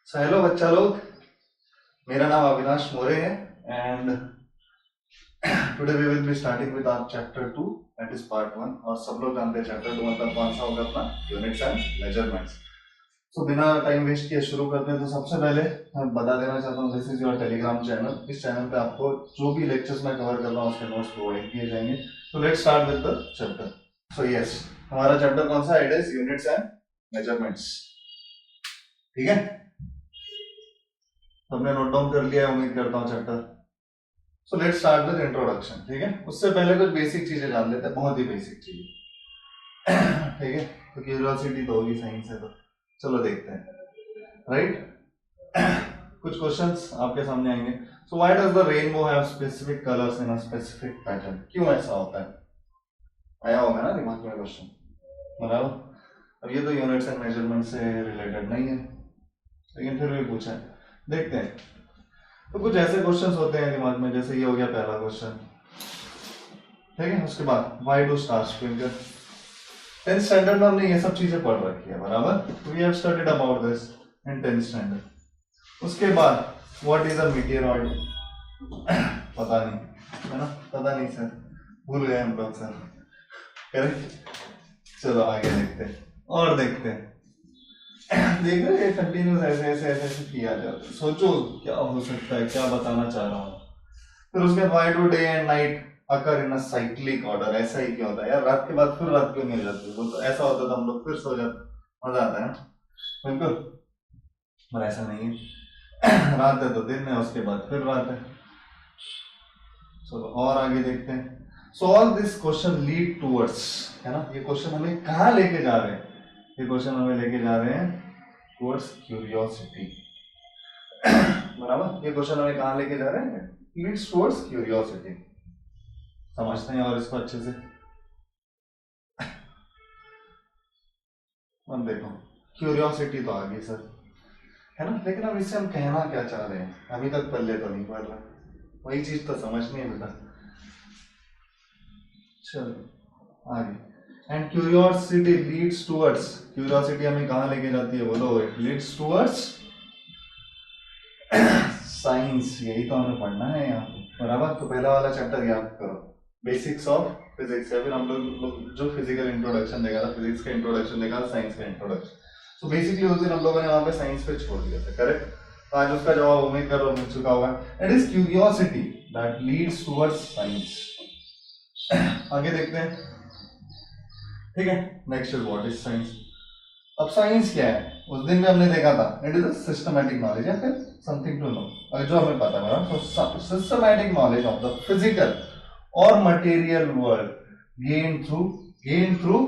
So hello बच्चा लोग, मेरा नाम अविनाश मोरे है and today we will be starting with our chapter 2 that is part 1। और सब लोग जानते हैं चैप्टर 2 मतलब कौन सा होगा अपना यूनिट्स एंड मेजरमेंट्स। सो बिना टाइम वेस्ट किए शुरू करते हैं। तो सबसे पहले मैं बता देना चाहता हूँ this is your Telegram channel. इस चैनल पे आपको जो भी लेक्चर्स मैं कवर कर रहा हूँ उसके नोट्स प्रोवाइड किए जाएंगे। तो let's start with the chapter. So yes, हमारा चैप्टर कौन सा है? It is units and measurements. ठीक है, हमने नोट डाउन कर लिया है उम्मीद करता हूँ chapter. So let's start with introduction. ठीक है, उससे पहले कुछ बेसिक चीजें जान लेते हैं, बहुत ही बेसिक चीजें। ठीक है, तो क्यूरियोसिटी तो होगी, साइंस है तो चलो देखते हैं। राइट, कुछ क्वेश्चंस आपके सामने आएंगे। So why does the rainbow have specific colours in a specific pattern? क्यों ऐसा होता है? आया होगा ना दिमाग में क्वेश्चन, बराबर। अब ये तो यूनिट्स एंड मेजरमेंट से रिलेटेड नहीं है, लेकिन फिर भी पूछा है, देखते हैं। तो कुछ ऐसे क्वेश्चंस होते हैं दिमाग में, जैसे ये हो गया पहला क्वेश्चन। ठीक है, उसके बाद why do stars twinkle? 10th standard में हमने ये सब चीजें पढ़ रखी है, बराबर। We have studied about this in 10th standard. उसके बाद व्हाट इज अ मीटियोरॉइड? पता नहीं, है ना? पता नहीं सर, भूल गए हम लोग सर। करेक्ट, चलो आगे देखते हैं और देखते हैं। देख रहे हैं कंटिन्यूस ऐसे ऐसे ऐसे ऐसे किया जाता है। सोचो क्या हो सकता है, क्या बताना चाह रहा हूँ। फिर उसके why do day and night occur in a cyclic order? ऐसा ही क्यों होता है यार? रात के बाद फिर रात क्यों नहीं हो जाती? वो तो ऐसा होता था हम लोग फिर सो जाते, मजा आता है ना, बिल्कुल। पर ऐसा नहीं है, रात है तो दिन है, उसके बाद फिर रात है। चलो और आगे देखते हैं। सो all this question lead towards, है ना, ये क्वेश्चन हमें कहाँ लेके जा रहे हैं? ये क्वेश्चन हमें लेके जा रहे हैं टूवर्ड्स क्यूरियोसिटी, बराबर। ये क्वेश्चन हमें कहाँ लेके जा रहे हैं? Leads towards curiosity. समझते हैं और इसको अच्छे से। अब देखो, क्यूरियोसिटी तो आ गई सर, है ना, लेकिन अब इससे हम कहना क्या चाह रहे हैं? अभी तक पल्ले तो नहीं पड़ रहा, वही चीज तो समझनी है बेटा। चलो आगे। And curiosity leads towards, curiosity हमें कहाँ लेके जाती है? बोलो। It leads towards science. यही तो हमें पढ़ना है यहाँ पे, बराबर। तो पहला वाला चैप्टर याद करो, बेसिक्स ऑफ फिजिक्स। या फिर हम लोग जो फिजिकल इंट्रोडक्शन देखा था, फिजिक्स का इंट्रोडक्शन देखा था, साइंस का इंट्रोडक्शन। तो बेसिकली उस दिन हम लोगों ने वहां पे साइंस पे छोड़ दिया था, करेक्ट। तो आज उसका जवाब उम्मीद कर लो मिल चुका होगा। It is curiosity that leads towards science. आगे देखते हैं। ठीक है, next is what is science. अब साइंस क्या है? उस दिन में हमने देखा था, it is a systematic knowledge या फिर समथिंग टू नो, और जो हमें पता है, तो systematic knowledge of the physical और material world gain through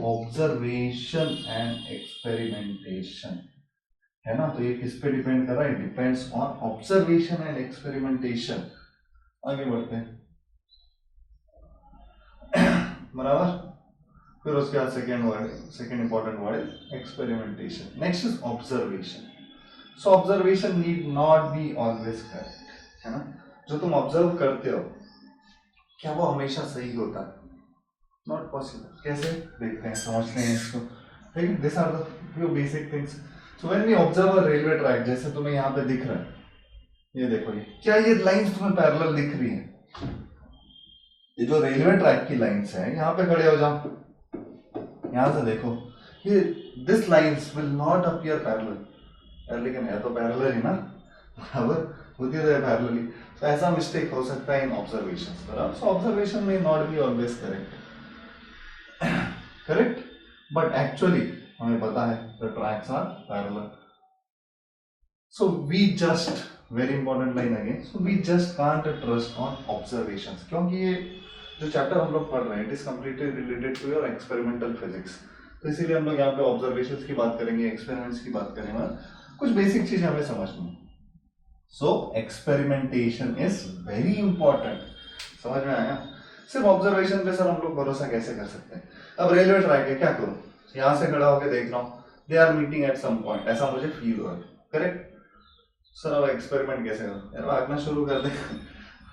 observation and experimentation, है ना। तो ये किस पे डिपेंड कर रहा है? Depends on observation and experimentation. आगे बढ़ते हैं, बराबर। फिर उसके बाद second important word is experimentation. Next is observation. So observation need not be always correct, है ना। जो तुम ऑब्जर्व करते हो क्या वो हमेशा सही होता है? Not possible. कैसे? देखते हैं, समझते हैं इसको। ठीक है, this are the few basic things. So when we observe a railway track, जैसे तुम्हें यहाँ पे दिख रहा है, ये देखो, ये क्या, ये लाइंस तुम्हें पैरेलल दिख रही है? ये जो रेलवे ट्रैक की लाइंस है, यहाँ पे खड़े हो जाओ, यहां से देखो, ये this lines will not appear parallel, लेकिन है तो पैरेलल ही ना, बराबर। होती तो है पैरेलल ही। तो ऐसा मिस्टेक हो सकता है इन ऑब्जर्वेशंस, बराबर। सो ऑब्जर्वेशन में not be always correct, but actually हमें पता है the tracks are parallel. So we just, very important line again, so we just can't trust on observations, क्योंकि ये जो चैप्टर हम लोग पढ़ रहे हैं it is completely related to your experimental physics. तो इसीलिए हम लोग यहाँ पे ऑब्जर्वेशंस की बात करेंगे, एक्सपेरिमेंट्स की बात करेंगे, कुछ बेसिक चीजें हमें समझनी है। सो एक्सपेरिमेंटेशन इज वेरी इंपॉर्टेंट। समझ में आया? सिर्फ ऑब्जर्वेशन पे सर हम लोग भरोसा कैसे कर सकते हैं? अब रेलवे ट्रैक है, क्या करूं? यहां से खड़ा होकर देख रहा हूँ, they are meeting at some point, ऐसा मुझे फील हो रहा है, करेक्ट। सर अब एक्सपेरिमेंट कैसे करूं? यार भागना शुरू कर दे,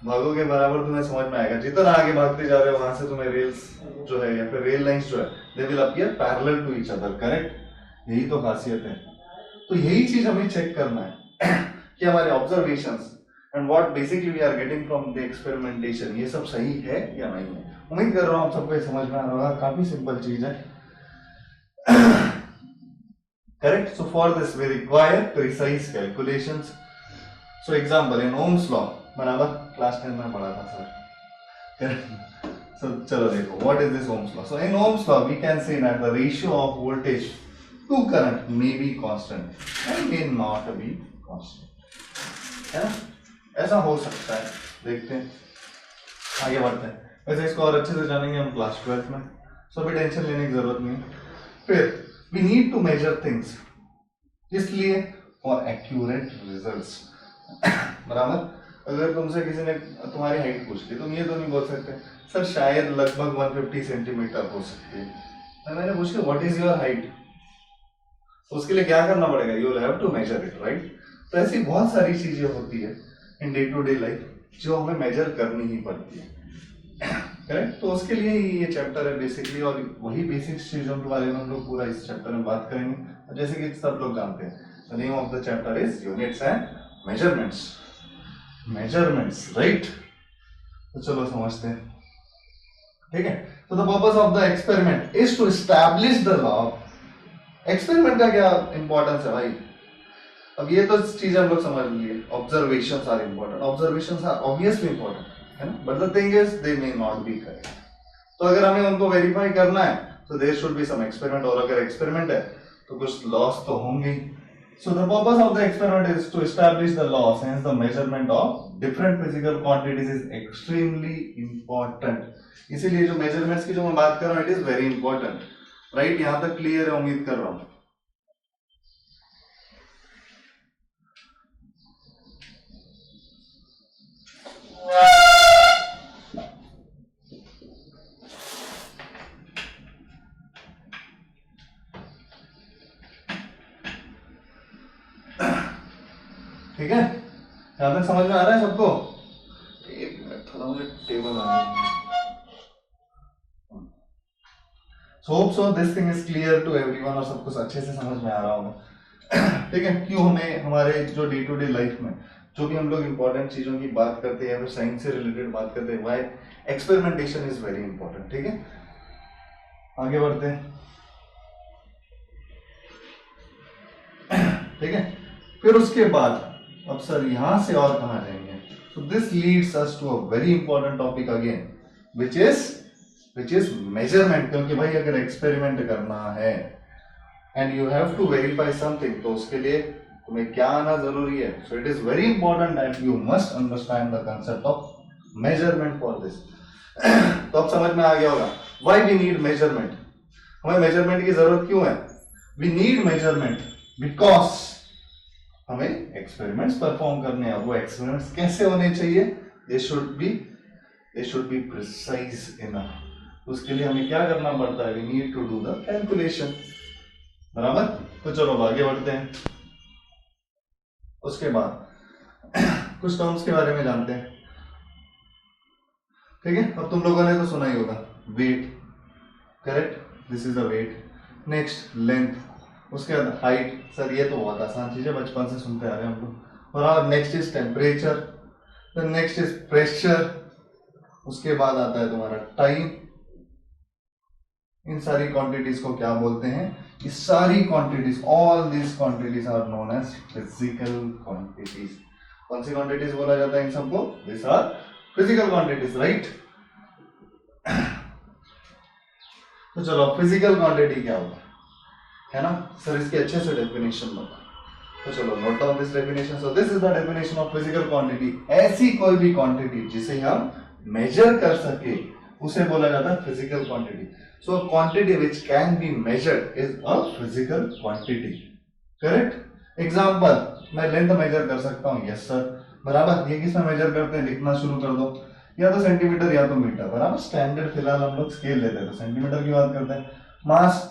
भागोगे बराबर तुम्हें समझ में आएगा। जितना आगे भागते जा रहे हो वहां से तुम्हें रेल्स जो है या फिर रेल लाइंस जो है, they will appear parallel to each other, correct. यही तो खासियत है। तो यही चीज हमें चेक करना है कि हमारे observations and what basically we are getting from the experimentation ये सब सही है या नहीं है। उम्मीद कर रहा हूं आप सबको समझ में आ रहा होगा, काफी सिंपल चीज है। Correct. So for this we require precise calculations. So example in Ohm's law, बराबर क्लास 10 में पढ़ा था सर। So चलो देखो, what is this Ohm's law? So in Ohm's law we can say that the ratio of voltage to current may be constant and may not be constant, है ना? ऐसा हो सकता है, देखते हैं, आगे बढ़ते हैं। वैसे इसको और अच्छे से जानेंगे हम क्लास 12 में, so अभी टेंशन लेने की जरूरत नहीं। फिर we need to measure things, इसलिए for accurate results, बराबर। अगर तुमसे किसी ने तुम्हारी हाइट पूछ ली, तुम ये तो नहीं बोल सकते सर शायद लगभग 150 सेंटीमीटर हो सकती है। तो मैंने पूछ लिया व्हाट इज योर हाइट, तो उसके लिए क्या करना पड़ेगा, you will have to measure it, right. तो ऐसी बहुत सारी चीजें होती है in day to day life जो हमें मेजर करनी ही पड़ती है, करेक्ट। तो उसके लिए ये चैप्टर है बेसिकली, और वही बेसिक चीजों के बारे में हम लोग पूरा इस चैप्टर में बात करेंगे। जैसे कि सब लोग जानते हैं, the name of the chapter is units and measurements, right. तो चलो समझते हैं, ठीक है। तो the purpose of the experiment is to establish the law. Experiment का क्या इंपॉर्टेंस है भाई, अब ये तो चीज हम लोग समझ लिए, observations are important, observations are obviously important, है ना, but the thing is they may not be correct. तो अगर हमें उनको वेरीफाई करना है तो there should be some experiment, और अगर एक्सपेरिमेंट है तो कुछ लॉस तो होंगे। So the purpose of the experiment is to establish the laws, hence the measurement of different physical quantities is extremely important. इसीलिए जो measurements की जो मैं बात कर रहा हूँ, it is very important, right? यहाँ तक क्लियर है, उम्मीद कर रहा हूँ। ठीक है, यहाँ तक समझ में आ रहा है सबको? एक मिनट, थोड़ा मुझे टेबल आ गया। So hope so this thing is clear to everyone, और सब कुछ अच्छे से समझ में आ रहा होगा। ठीक है, क्यों हमें हमारे जो डे टू डे लाइफ में जो भी हम लोग इंपॉर्टेंट चीजों की बात करते हैं या फिर साइंस से रिलेटेड बात करते हैं, why experimentation is very important. ठीक है, आगे बढ़ते हैं। ठीक है, फिर उसके बाद अब सर यहां से और कहां जाएंगे? So this leads us to a very important topic again, which is measurement. क्योंकि भाई अगर एक्सपेरिमेंट करना है and you have to verify something, तो उसके लिए तुम्हें क्या आना जरूरी है? So it is very important that you must understand the concept of measurement for this. तो अब समझ में आ गया होगा व्हाई वी नीड मेजरमेंट। हमें मेजरमेंट की जरूरत क्यों है? वी नीड मेजरमेंट बिकॉज हमें एक्सपेरिमेंट्स परफॉर्म करने हैं। वो एक्सपेरिमेंट्स कैसे होने चाहिए? They should be precise enough. उसके लिए हमें क्या करना पड़ता है? We need to do the calculation, बराबर। तो चलो आगे बढ़ते हैं। उसके बाद कुछ टर्म्स के बारे में जानते हैं। ठीक है, अब तुम लोगों ने तो सुना ही होगा weight, correct, this is the weight. Next length, उसके बाद हाइट, सर ये तो बहुत आसान चीज है, बचपन से सुनते आ रहे हैं हम लोग। और next is temperature, then next is pressure, उसके बाद आता है तुम्हारा टाइम। इन सारी क्वांटिटीज को क्या बोलते हैं? ये सारी quantities, all this quantities are known as physical quantities. कौन सी क्वांटिटीज बोला जाता है इन सबको? This are physical quantities, right. तो चलो फिजिकल क्वांटिटी क्या होता है ना सर, इसकी अच्छे से डेफिनेशन बता। तो चलो note down this definition. So this is the definition of physical quantity. ऐसी कोई भी क्वांटिटी जिसे हम मेजर कर सके उसे बोला जाता है physical quantity. So quantity which can be measured is a physical quantity, correct. Example, मैं लेंथ मेजर कर सकता हूँ, यस सर, बराबर। ये किसमें मेजर करते हैं? लिखना शुरू कर दो, या तो सेंटीमीटर या तो मीटर, बराबर। स्टैंडर्ड फिलहाल हम लोग स्केल लेते हैं तो सेंटीमीटर की बात करते हैं। मास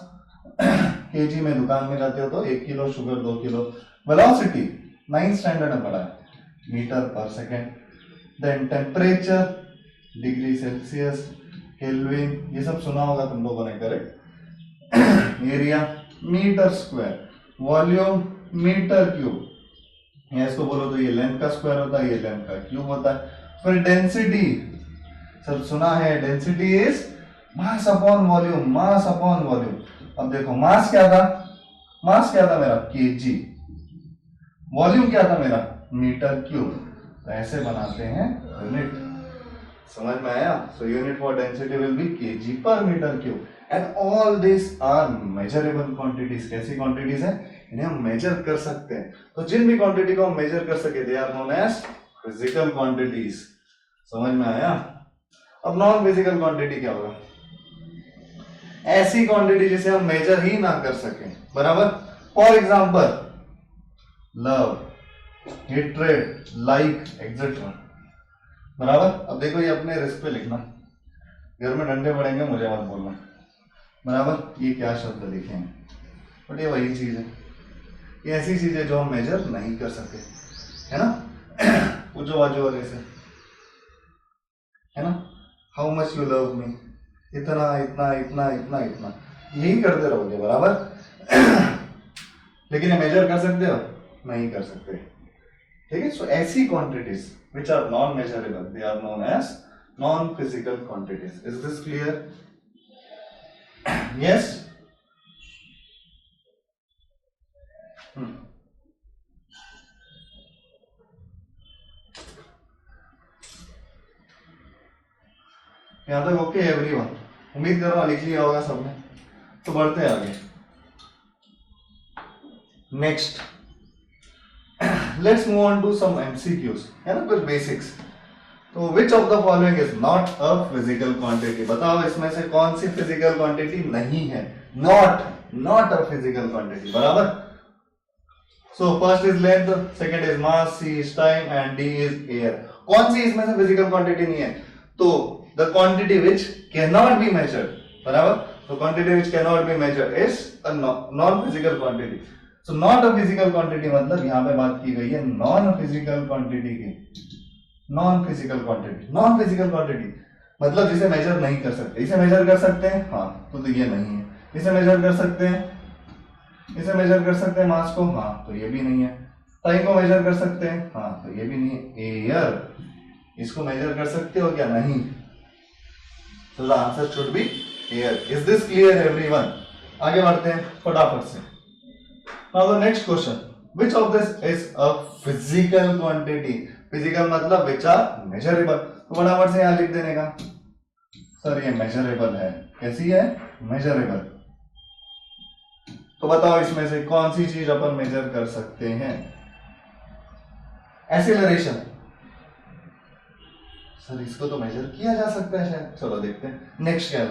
केजी में दुकान में जाते हो तो 1 kilo sugar 2 kilo. Velocity 9th standard में पढ़ा है, मीटर पर second. Then temperature, degree Celsius, Kelvin, ये सब सुना होगा तुम लोगों ने, correct. Area metre square, volume metre cube, या इसको बोलो तो ये लेंथ का स्क्वायर होता है, ये लेंथ का क्यूब होता है। फिर डेंसिटी, सब सुना है, density is mass upon volume, mass upon volume. अब देखो मास क्या था, मास क्या था मेरा केजी, वॉल्यूम क्या था मेरा मीटर क्यूब, तो ऐसे बनाते हैं यूनिट, समझ में आया? So unit for density will be KG per meter cube and all this are measurable quantities. कैसी क्वांटिटीज है, इन्हें हम मेजर कर सकते हैं। तो जिन भी क्वांटिटी को हम मेजर कर सके they are known as physical quantities, समझ में आया? अब नॉन फिजिकल क्वांटिटी क्या होगा, ऐसी क्वांटिटी जिसे हम मेजर ही ना कर सके, बराबर। For example love, hatred, like etcetera, बराबर। अब देखो ये अपने रिस्क पे लिखना, घर में डंडे पड़ेंगे मुझे मत बोलना, बराबर। ये क्या शब्द लिखे हैं, बट ये वही चीज है, ये ऐसी चीज है जो हम मेजर नहीं कर सकते, है ना। पूछो बाजू वाले से, है ना, how much you love me, इतना इतना इतना इतना इतना, यही करते रहोगे, बराबर। लेकिन ये मेजर कर सकते हो, नहीं कर सकते, ठीक है। सो ऐसी quantities which are non measurable, they are known as non physical quantities. Is this clear? Yes. यहां तक ओके एवरीवन, उम्मीद कर रहा हूं लिख लिया होगा सबने। तो बढ़ते हैं आगे, next let's move on to some MCQs, है ना, कुछ बेसिक्स। तो which of the following is not a physical quantity, बताओ इसमें से कौन सी फिजिकल क्वांटिटी नहीं है, नॉट अ फिजिकल क्वांटिटी, बराबर। So first is length, second is mass, C is time and D is air. कौन सी इसमें से फिजिकल क्वांटिटी नहीं है, तो the quantity which can not be measured, बराबर। तो quantity which can not be measured is a non physical quantity. So not a physical quantity मतलब यहां पे बात की गई है नॉन फिजिकल क्वांटिटी की, non physical quantity. Non physical quantity मतलब जिसे मेजर नहीं कर सकते, इसे मेजर कर सकते हैं, हाँ, तो ये नहीं है। इसे मेजर कर सकते हैं, इसे मेजर कर सकते हैं मास को, हाँ, तो ये भी नहीं है। टाइम को मेजर कर सकते हैं, हाँ, तो ये भी नहीं है। एयर, इसको मेजर कर सकते हो क्या, नहीं। तो the answer should be air. Is this clear everyone? आगे बढ़ते हैं फटाफट से। Now the next question, which of this is a physical quantity. Physical मतलब विच आर मेजरेबल, तो फटाफट से यहां लिख देने का, सर ये मेजरेबल है। कैसी है, मेजरेबल। तो बताओ इसमें से कौन सी चीज अपन मेजर कर सकते हैं। एक्सीलरेशन, सर इसको तो मेजर किया जा सकता है शायद, चलो देखते हैं। नेक्स्ट क्या,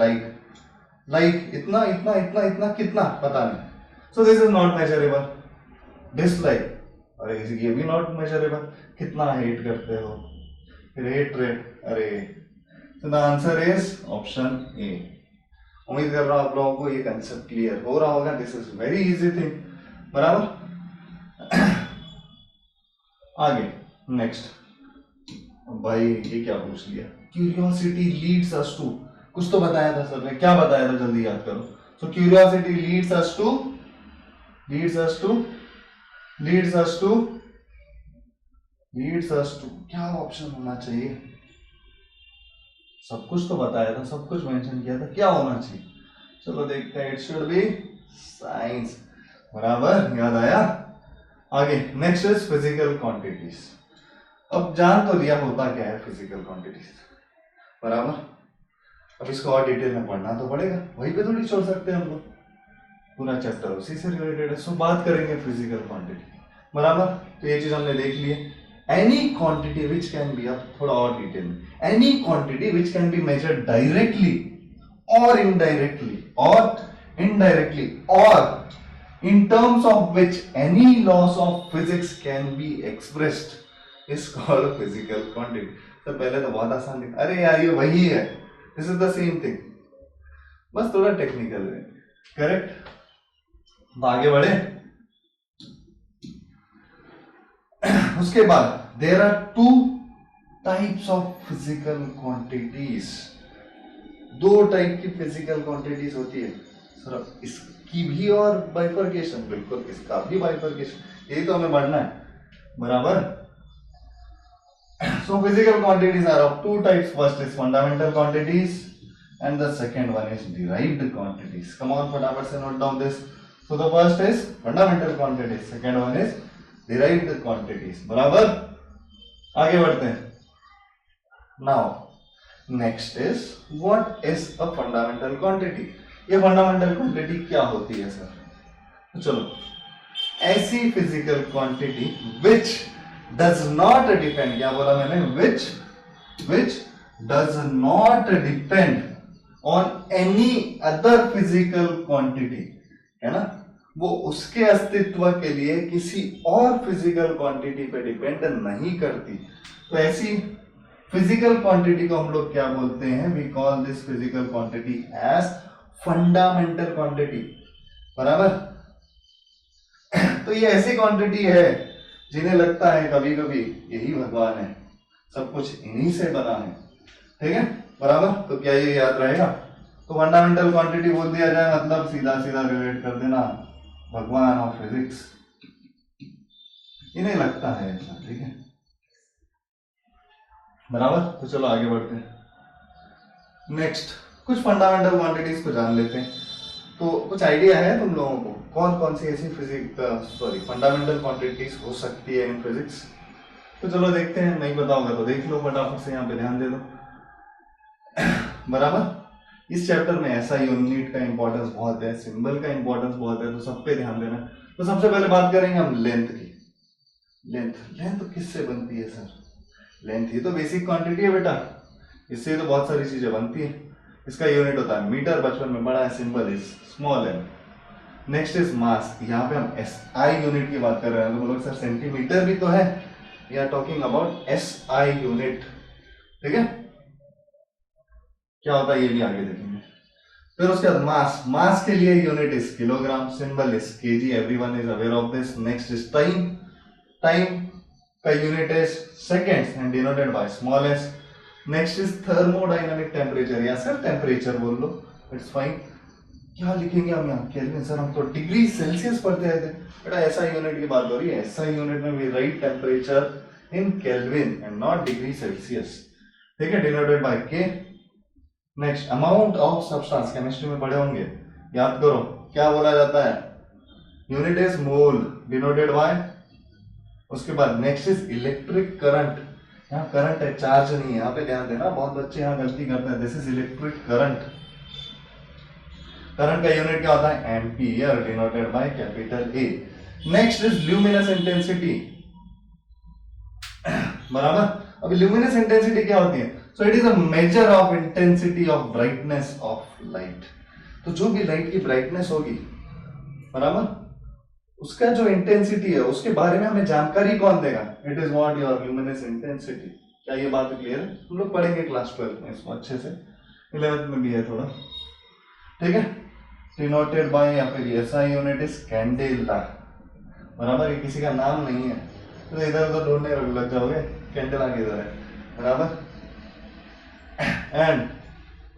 लाइक इतना इतना इतना इतना कितना पता नहीं, सो this is not measurable. Dislike, अरे ये भी नॉट मेजरेबल, कितना हेट करते हो। फिर हेट्रेड, अरे, तो the answer is option A. उम्मीद कर रहा हूं आप लोगों को ये कंसेप्ट क्लियर हो रहा होगा। This is very easy thing, बराबर। आगे नेक्स्ट, भाई ये क्या पूछ लिया, क्यूरियोसिटी लीड्स अस टू, कुछ तो बताया था सर ने, क्या बताया था, जल्दी याद करो। So curiosity leads us to, leads us to, leads us to, leads us to, क्या ऑप्शन होना चाहिए। सब कुछ तो बताया था, सब कुछ मेंशन किया था, क्या होना चाहिए। चलो देखते हैं, इट शुड बी साइंस, बराबर, याद आया। आगे नेक्स्ट इज फिजिकल क्वांटिटीज। अब जान तो लिया होता क्या है फिजिकल क्वांटिटीज, बराबर। अब इसको और डिटेल में पढ़ना तो पड़ेगा, वहीं पे थोड़ी छोड़ सकते हैं हम लोग, पूरा चैप्टर उसी से रिलेटेड है। सो बात करेंगे फिजिकल क्वांटिटी, बराबर। तो ये चीज हमने देख ली है। Any quantity which can be, अब थोड़ा और डिटेल में, any quantity which can be measured directly और इनडायरेक्टली, और in terms of which any laws of physics can be expressed is called physical quantity. तो पहले तो बहुत आसान है, अरे यार ये वही है, this is the same thing, बस थोड़ा टेक्निकल है, करेक्ट। तो आगे बढ़े। उसके बाद there are two types of physical quantities, दो टाइप की फिजिकल क्वांटिटीज होती है। सर इस की भी और बाइफर्केशन, बिल्कुल इसका भी बाइफर्केशन, यही तो हमें पढ़ना है, बराबर। So physical quantities are of two types. First is fundamental quantities and the second one is derived quantities. Come on, फटाफट से note down this. So the first is fundamental quantities, second one is derived quantities. बराबर, आगे बढ़ते हैं. Now next is what is a fundamental quantity? ये fundamental quantity क्या होती है सर? तो चलो, ऐसी physical quantity which does not depend, क्या बोला मैंने, which does not depend on any other physical quantity, है ना, वो उसके अस्तित्व के लिए किसी और फिजिकल क्वांटिटी पे डिपेंड नहीं करती. तो ऐसी फिजिकल क्वांटिटी को हम लोग क्या बोलते हैं, we call this physical quantity as fundamental quantity, बराबर. तो ये ऐसी क्वांटिटी है जिन्हें लगता है कभी कभी यही भगवान है, सब कुछ इन्हीं से बना है, ठीक है, बराबर. तो क्या ये याद रहेगा? तो फंडामेंटल क्वांटिटी बोल दिया जाए मतलब सीधा सीधा रिलेट कर देना भगवान और फिजिक्स, इन्हें लगता है ऐसा, ठीक है, बराबर. तो चलो आगे बढ़ते हैं. नेक्स्ट कुछ फंडामेंटल क्वांटिटीज को जान लेते हैं. तो कुछ आइडिया है तुम लोगों को कौन कौन सी ऐसी फंडामेंटल क्वांटिटीज हो सकती है इन फिजिक्स? तो चलो देखते हैं, नहीं पता होगा तो देख लो फटाफट से, यहाँ पे ध्यान दे दो, बराबर. इस चैप्टर में SI यूनिट का इंपॉर्टेंस बहुत है, सिंबल का इंपॉर्टेंस बहुत है, तो सब पे ध्यान देना. तो सबसे पहले बात करेंगे हम लेंथ की. लेंथ किससे बनती है सर? लेंथ ही तो बेसिक क्वांटिटी है बेटा, इससे तो बहुत सारी चीजें बनती है. इसका यूनिट होता है मीटर, बचपन में पढ़ा है, symbol is small m. Next is mass, यहाँ पे हम SI यूनिट की बात कर रहे हैं, तो बोलोगे सर सेंटीमीटर भी तो है, we are talking about SI unit, ठीक है. क्या होता है ये भी आगे देखेंगे. फिर उसके बाद मास के लिए unit is kilogram, symbol is KG, everyone is aware of this. Next is time का unit is seconds and denoted by small s. Next is thermodynamic temperature, या सर टेम्परेचर बोल लो, इट्स फाइन. क्या लिखेंगे हम यहाँ? केल्विन. सर हम तो डिग्री सेल्सियस पढ़ते आए थे बेटा, SI यूनिट की बात हो रही है. SI यूनिट में we write temperature in Kelvin and not degree Celsius, ठीक है, denoted by K. Next amount of substance, chemistry में पढ़े होंगे, याद करो क्या बोला जाता है, unit is mole, denoted by. उसके बाद नेक्स्ट इज इलेक्ट्रिक करंट, यहाँ करंट है, चार्ज नहीं है, यहाँ पे ध्यान देना, बहुत बच्चे यहाँ गलती करते हैं. This is electric current. Current का यूनिट क्या होता है? Ampere, denoted by capital A. Next is luminous intensity, बराबर. अब ल्यूमिनस इंटेंसिटी क्या होती है? So it is a measure of intensity of brightness of light. तो जो भी लाइट की ब्राइटनेस होगी, बराबर, उसका जो इंटेंसिटी है उसके बारे में हमें जानकारी कौन देगा? It is what your luminous intensity. क्या ये बात क्लियर है? हम लोग पढ़ेंगे क्लास 12 में इसको अच्छे से, 11th में भी है थोड़ा, ठीक है. डिनोटेड बाय, या फिर SI यूनिट इज कैंडेला, बराबर. ये किसी का नाम नहीं है, तो इधर उधर ढूंढने लग जाओगे, कैंडेला किधर है, बराबर. And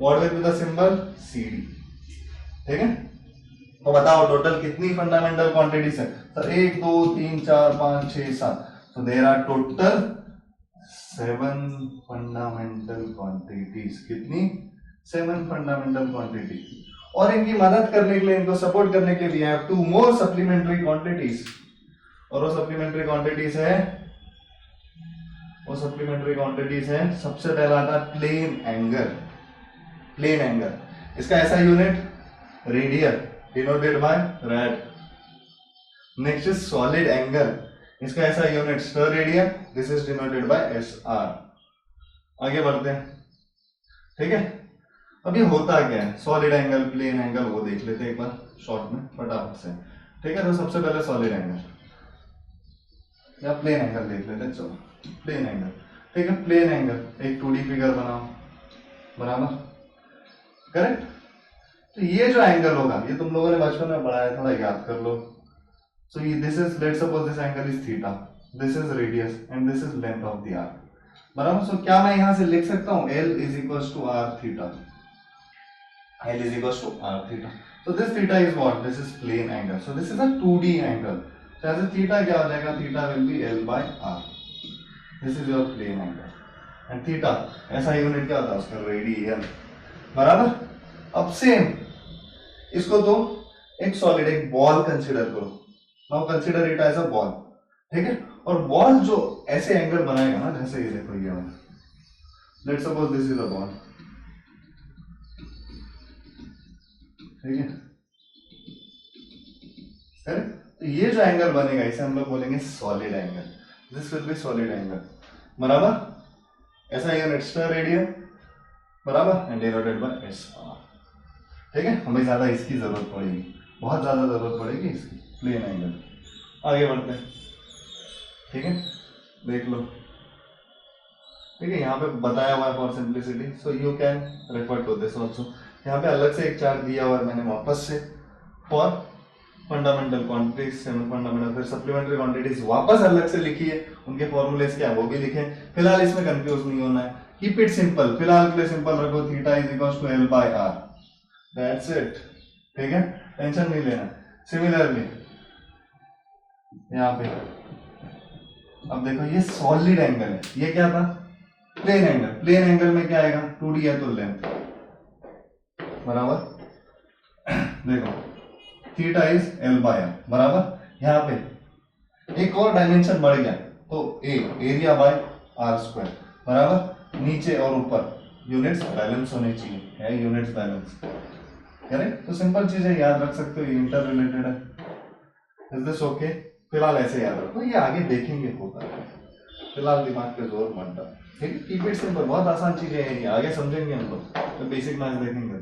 what will be the symbol? CD, ठीक है. तो बताओ टोटल कितनी फंडामेंटल क्वांटिटीज है sir? 1 2 3 4 5 6 7. So there are total 7 fundamental quantities. कितनी? 7 फंडामेंटल क्वांटिटी. और इनकी मदद करने के लिए, इनको सपोर्ट करने के लिए, हैव 2 मोर सप्लीमेंट्री क्वांटिटीज. और वो सप्लीमेंट्री क्वांटिटीज है, सबसे पहला आता है प्लेन एंगल. इसका ऐसा unit radian, denoted by rad. Next is solid angle, इसका ऐसा unit steradian, this is denoted by SR. आगे बढ़ते हैं, ठीक है. अब ये होता क्या है? सॉलिड एंगल, प्लेन एंगल, वो देख लेते हैं एक बार शॉर्ट में फटाफट से, ठीक है. तो सबसे पहले सॉलिड एंगल या प्लेन एंगल देख लेते हैं. चलो प्लेन एंगल, ठीक है. प्लेन एंगल, एक 2D फिगर बनाओ, बराबर, करेक्ट. तो ये जो एंगल होगा, ये तुम लोगों ने बचपन में पढ़ाया, थोड़ा याद कर लो. So this is, let's suppose this angle is theta, this is radius and this is length of the arc, बराबर. सो क्या मैं यहां से लिख सकता हूं L is equal to R theta, L is equal to R theta. So this theta is what? This is plane angle. So this is a 2D angle. So as a theta क्या हो जाएगा? Theta will be L by R. This is your plane angle. And theta ऐसा unit क्या होता है उसका? Radian. बराबर. अब सेम इसको तो एक सॉलिड एक बॉल कंसीडर करो. Now consider it as a ball. ठीक है. और बॉल जो ऐसे एंगल बनाएगा ना, जैसे ये देखो ये वाला. Let's suppose this is a ball. ठीक है. करेक्ट. तो ये जो एंगल बनेगा इसे हम लोग बोलेंगे solid angle. This will be solid angle. बराबर. ऐसा यूनिट स्क्वायर रेडियन. बराबर. And divided by S. ठीक है. हमें ज्यादा इसकी जरूरत पड़ेगी, बहुत ज्यादा जरूरत पड़ेगी इसकी. Plane angle. आगे बढ़ते हैं. ठीक है. देख लो. ठीक है. यहाँ पे बताया हुआ है for simplicity, so you can refer to this also. यहाँ पे अलग से एक चार्ट दिया हुआ है मैंने वापस से for fundamental quantities, semi fundamental, फिर सप्लीमेंट्री क्वांटिटीज वापस अलग से लिखी है. उनके फॉर्मूलेस क्या है वो भी लिखे. फिलहाल इसमें कंफ्यूज नहीं होना है. Keep it simple. फिलहाल के लिए सिंपल रखो. Theta is equal to L by R. That's it. ठीक है. टेंशन नहीं लेना. सिमिलरली यहाँ पे अब देखो ये सॉलिड एंगल है. ये क्या था? Plane angle. प्लेन एंगल में क्या आएगा? 2D है तो लेंथ. बराबर. देखो theta is L by R. बराबर. यहाँ पे एक और डायमेंशन बढ़ गया तो एरिया बाय आर स्क्वायर. बराबर. नीचे और ऊपर यूनिट्स बैलेंस होने चाहिए. है यूनिट्स बैलेंस. करेक्ट. तो सिंपल चीजें याद रख सकते हो. इंटर रिलेटेड है. Is this okay? फिलहाल ऐसे याद रखो. ये आगे देखेंगे होता है. फिलहाल दिमाग पे जोर मत डालो. ठीक है. Keep it simple. बहुत आसान चीजें हैं ये. आगे समझेंगे हम लोग तो बेसिक मैथ्स देखेंगे.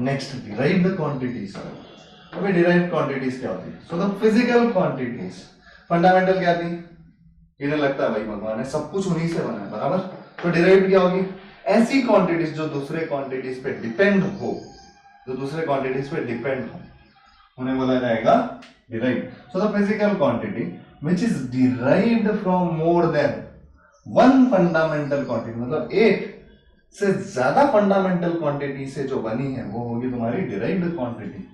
Next derived quantities. अबे डिराइव्ड क्वांटिटीज क्या होती है? So the physical quantities. Fundamental क्या थी? इन्हें लगता है भाई भगवान है, सब कुछ उन्हीं से बना है. बराबर. तो डिराइव्ड क्या होगी? ऐसी क्वांटिटीज जो दूसरे क्वांटिटीज पे डिपेंड हो. जो दूसरे क्वांटिटीज पे डिपेंड हो उन्हें बोला जाएगा derived. So the physical quantity which is derived from more than one fundamental quantity, मतलब एक से ज्यादा फंडामेंटल क्वांटिटी से जो बनी है वो होगी तुम्हारी डिराइव्ड क्वांटिटी.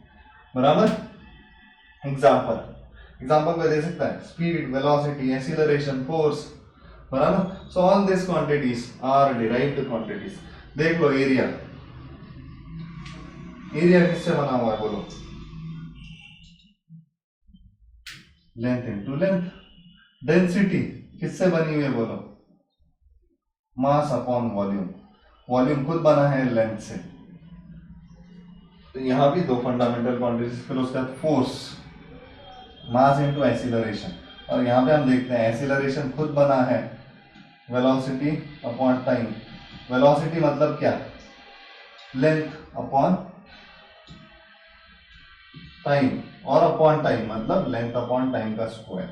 बराबर. एग्जांपल में दे सकता है स्पीड, वेलोसिटी, एक्सीलरेशन, फोर्स. बराबर. So all this quantities are derived quantities. देख लो एरिया. एरिया किससे बना हुआ है बोलो? Length into length. डेंसिटी किससे बनी हुई है बोलो? Mass upon volume. वॉल्यूम खुद बना है लेंथ से. तो यहां भी दो फंडामेंटल क्वांटिटीज. फिर उसके बाद फोर्स, मास इनटू एक्सीलरेशन. और यहां पे हम देखते हैं एक्सीलरेशन खुद बना है वेलोसिटी अपॉन टाइम. वेलोसिटी मतलब क्या? Length upon time. और अपॉन टाइम मतलब लेंथ अपॉन टाइम का स्क्वायर.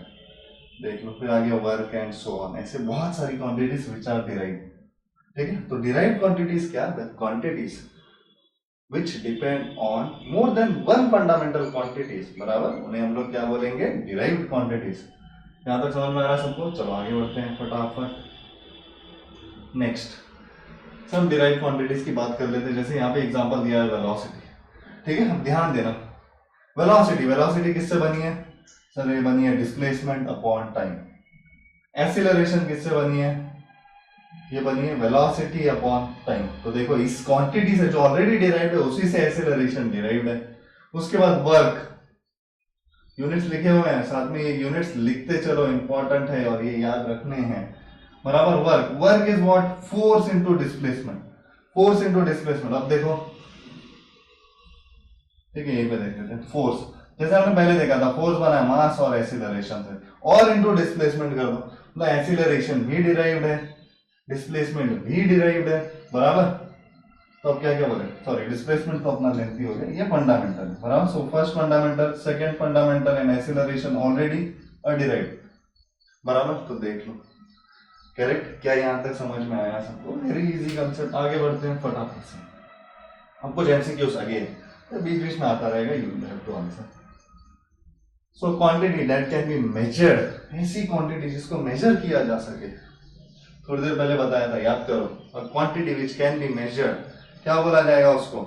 देख लो. फिर आगे वर्क एंड सो ऑन. ऐसे बहुत सारी क्वांटिटीज विच आर डिराइव्ड. ठीक है. तो डिराइव्ड क्वांटिटीज क्या? The quantities which depend on more than one fundamental quantities. बराबर. उन्हें हम लोग क्या बोलेंगे? derived quantities. यहां तक समझ में आ रहा है सबको? चलो आगे बढ़ते हैं फटाफट. नेक्स्ट सब derived quantities की बात कर लेते हैं. जैसे यहाँ पे एग्जांपल दिया है वेलोसिटी. ठीक है. हम ध्यान देना. वेलोसिटी किससे बनी है? सर ये बनी है डिस्प्लेसमेंट अपॉन टाइम. एक्सीलरेशन किससे बनी है? ये बनी है वेलोसिटी अपॉन टाइम. तो देखो इस क्वांटिटी से जो ऑलरेडी डिराइव्ड है उसी से एक्सीलरेशन डिराइव्ड है. उसके बाद वर्क. यूनिट्स लिखे हुए हैं साथ में. ये यूनिट्स लिखते चलो, इंपॉर्टेंट है और ये याद रखने हैं. बराबर. Work is what? Force into displacement. Force into displacement. अब देखो. ठीक है. यहीं पे देख लेते हैं. फोर्स जैसे हमने पहले देखा था, फोर्स बना है मास और एक्सीलरेशन से. और इनटू डिस्प्लेसमेंट कर दो मतलब एक्सीलरेशन भी डिराइव्ड है, डिस्प्लेसमेंट भी डिराइव्ड है. बराबर. तो अब क्या बोले? सॉरी डिस्प्लेसमेंट तो अपना लेंथी हो गया. ये फंडामेंटल है. बराबर. So first fundamental, second fundamental and acceleration already are derived. बराबर. तो देख लो. करेक्ट. क्या यहां तक समझ में आया सबको? Very easy concept. आगे बढ़ते हैं फटाफट से. अब कुछ एमसीक्यूज आगे है तो बीच बीच में आता रहेगा. You will have to answer. So quantity that can be measured. ऐसी क्वांटिटी जिसको मेजर किया जा सके. थोड़ी देर पहले बताया था, याद करो. और quantity which can be measured क्या बोला जाएगा उसको?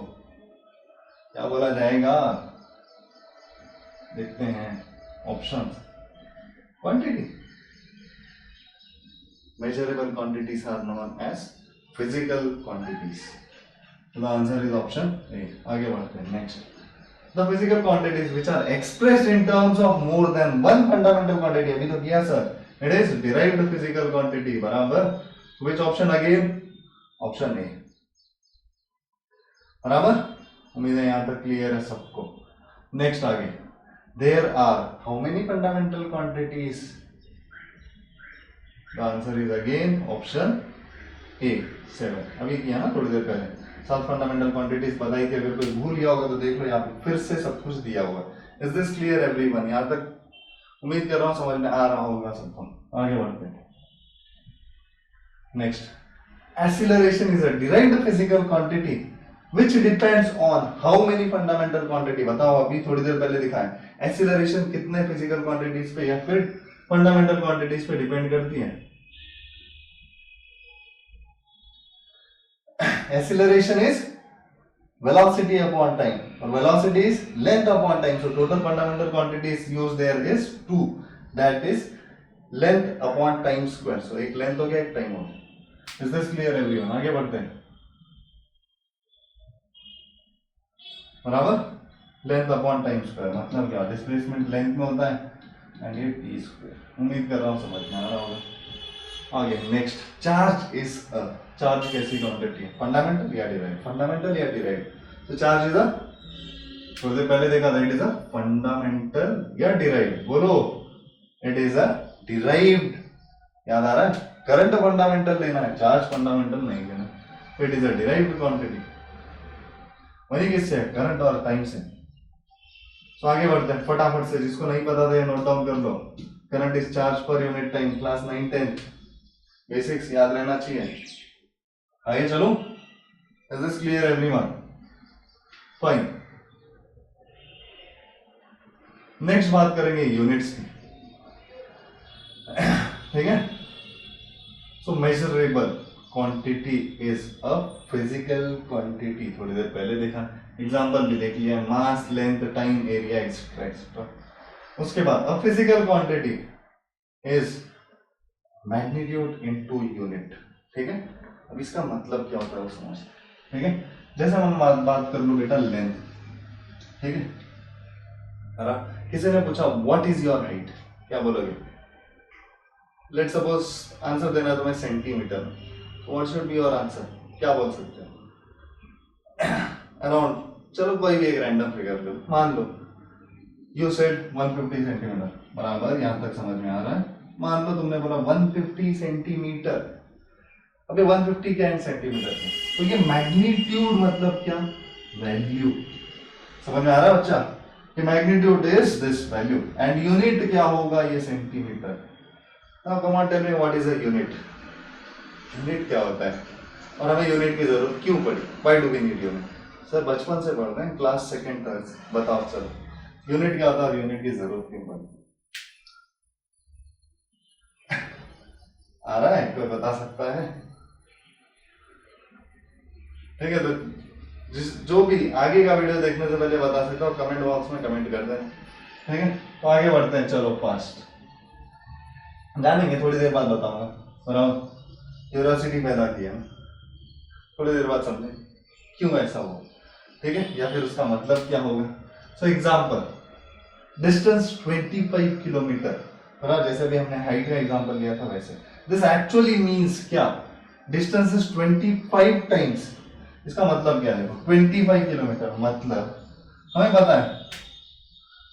क्या बोला जाएगा, देखते हैं option. Quantity, measurable quantities are known as physical quantities. So the answer is option A. आगे बढ़ते हैं next. The physical quantities which are expressed in terms of more than one fundamental quantity. अभी तो किया sir. It is derived physical quantity. बराबर. Which option again? Option A. बराबर. उम्मीद है यहाँ तक क्लियर है सबको. Next आगे. There are how many fundamental quantities? The answer is again option A, 7. अभी किया ना थोड़ी देर पहले. 7 फंडामेंटल क्वांटिटीज बताई थी. अगर कोई भूल गया होगा तो देख लो, यहाँ पे फिर से सब कुछ दिया हुआ है. Is this clear everyone? यहाँ तक उम्मीद कर रहा हूँ समझ में आ रहा होगा सबको. आगे बढ़ते हैं. Next, acceleration is a derived physical quantity which depends on how many fundamental quantity. बताओ, अभी थोड़ी देर पहले दिखाया. एक्सीलरेशन कितने फिजिकल क्वांटिटीज पे या फिर फंडामेंटल क्वांटिटीज पे डिपेंड करती है? Acceleration is velocity upon time, or velocity is length upon time. So total fundamental quantities used there is 2, that is length upon time square. So एक length हो गया, एक time हो गया. Is this clear everyone? आगे बढ़ते हैं. बराबर. लेंथ अपॉन टाइम स्क्वायर मतलब क्या? डिस्प्लेसमेंट लेंथ में होता है एंड ये टी स्क्वायर. उम्मीद कर रहा हूँ समझ में आ रहा होगा. आगे next, charge is a. Charge कैसी क्वांटिटी है? फंडामेंटल या डिराइव्ड? फंडामेंटल या डिराइव्ड? तो चार्ज इज अ, थोड़ी देर पहले देखा था, इट इज अ फंडामेंटल या डिराइव्ड? बोलो. It is a derived. याद आ रहा है? करंट फंडामेंटल लेना है, चार्ज फंडामेंटल नहीं लेना. It is a derived quantity. वही किससे? करंट और टाइम से. तो आगे बढ़ते हैं फटाफट से. जिसको नहीं पता था ये नोट डाउन कर लो. Current is charge per unit time. Class 9 10 basics याद रहना चाहिए. आगे चलो. Is this clear everyone? Fine. Next बात करेंगे यूनिट्स की. ठीक है. So measurable quantity is a physical quantity. थोड़ी देर पहले देखा, एग्जांपल भी देख लिया. Mass, length, time, area, etcetera etcetera. उसके बाद a physical quantity is magnitude into unit. ठीक है. अब इसका मतलब क्या होता है वो समझ. ठीक है. जैसे हम बात कर लो बेटा लेंथ. ठीक है. किसी ने पूछा व्हाट इज योर हाइट, क्या बोलोगे? लेट्स सपोज आंसर देना तुम्हें centimetre. What should be your answer? क्या बोल सकते हो? अराउंड, चलो कोई भी एक रैंडम फिगर लो. मान लो यू सेड 150 सेंटीमीटर. बराबर. यहां तक समझ में आ रहा है? मान लो तुमने बोला 150 सेंटीमीटर. अबे 150 क्या इन सेंटीमीटर में? तो ये मैग्नीट्यूड मतलब क्या? वैल्यू. समझ में आ रहा है बच्चा? कि magnitude is this value and unit क्या होगा? ये centimetre. Now come on tell me what is a unit. Unit क्या होता है और हमें यूनिट की जरूरत क्यों पड़ी? Why do we need unit? Sir बचपन से पढ़ रहे हैं, क्लास सेकंड थर्ड. बताओ चलो, यूनिट क्या होता है और यूनिट की जरूरत क्यों पड़ी? आ रहा है? कोई बता सकता है? ठीक है. तो जो भी आगे का वीडियो देखने से पहले बता सकता हो, कमेंट बॉक्स में कमेंट कर दें. ठीक है. तो आगे बढ़ते हैं. चलो फास्ट जानेंगे, थोड़ी देर बाद बताऊंगा. क्यूरियोसिटी पैदा किया, थोड़ी देर बाद समझें क्यों ऐसा हुआ. ठीक है. या फिर उसका मतलब क्या होगा. So example, distance 25 kilometre. जैसे भी हमने हाइट का एग्जांपल लिया था वैसे. दिस एक्चुअली मींस क्या? Distance is 25 times. इसका मतलब क्या है? 25 किलोमीटर मतलब हमें पता है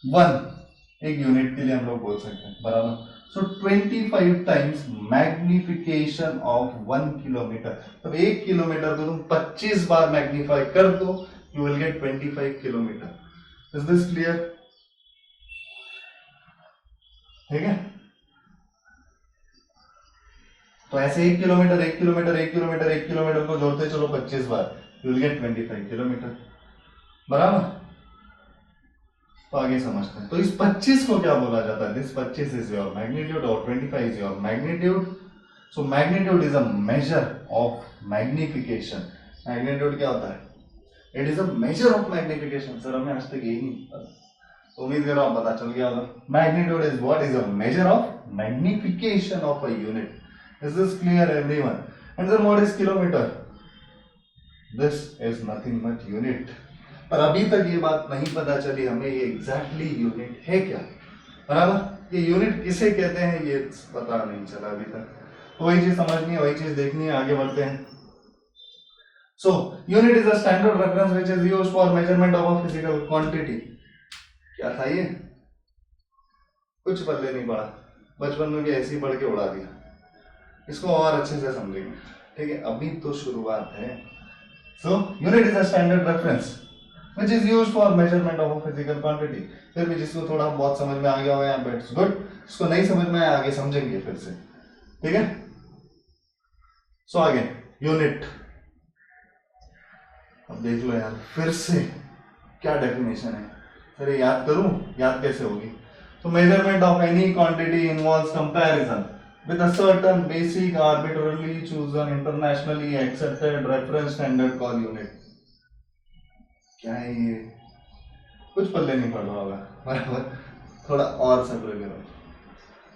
1 एक यूनिट के लिए हम लोग बोल सकते हैं. बराबर. सो 25 टाइम्स मैग्निफिकेशन ऑफ 1 किलोमीटर. तब 1 किलोमीटर को तुम 25 बार मैग्नीफाई कर दो, you will get 25 kilometre. Is this clear? ठीक है. तो ऐसे 1 किलोमीटर 1 किलोमीटर 1 किलोमीटर 1 किलोमीटर को जोड़ते चलो 25 बार, यू विल गेट 25 किलोमीटर. बराबर. तो आगे समझते हैं. तो इस 25 को क्या बोला जाता है? दिस 25 इज योर मैग्नीट्यूड और 25 is your magnitude. So magnitude is a measure of magnification. Magnitude क्या होता है? It is a measure of magnification. Sir हमें आज तक यही नहीं पता, तो उम्मीद कर रहा हूँ पता चल गया होगा। Magnitude is what is a measure of magnification of a unit. Is this clear everyone? And then what is kilometre? This is nothing but unit. पर अभी तक ये बात नहीं पता चली हमें ये एग्जैक्टली यूनिट है क्या, बराबर? ये यूनिट किसे कहते हैं ये पता नहीं चला अभी तक। तो वही चीज समझनी है, वही चीज देखनी है, आगे बढ़ते हैं। So unit is a standard reference which is used for measurement of a physical quantity. क्या था ये? कुछ पल्ले नहीं पड़ा, बचपन में भी ऐसे ही पढ़ के उड़ा दिया। इसको और अच्छे से समझेंगे, ठीक है? अभी तो शुरुआत है। So unit is a standard reference which is used for measurement of a physical quantity। फिर भी जिसको थोड़ा बहुत समझ में आ गया होगा यहाँ पे इट्स गुड, जिसको नहीं समझ में आया आगे समझेंगे फिर से, ठीक है? सो आगे यूनिट, अब देख लो यार फिर से क्या डेफिनेशन है। सर ये याद करूं, याद कैसे होगी? तो measurement of any quantity involves comparison with a certain basic arbitrarily chosen internationally accepted reference standard called unit। क्या है ये? कुछ पल्ले नहीं पड़ रहा होगा, बराबर? थोड़ा और सब्र करो,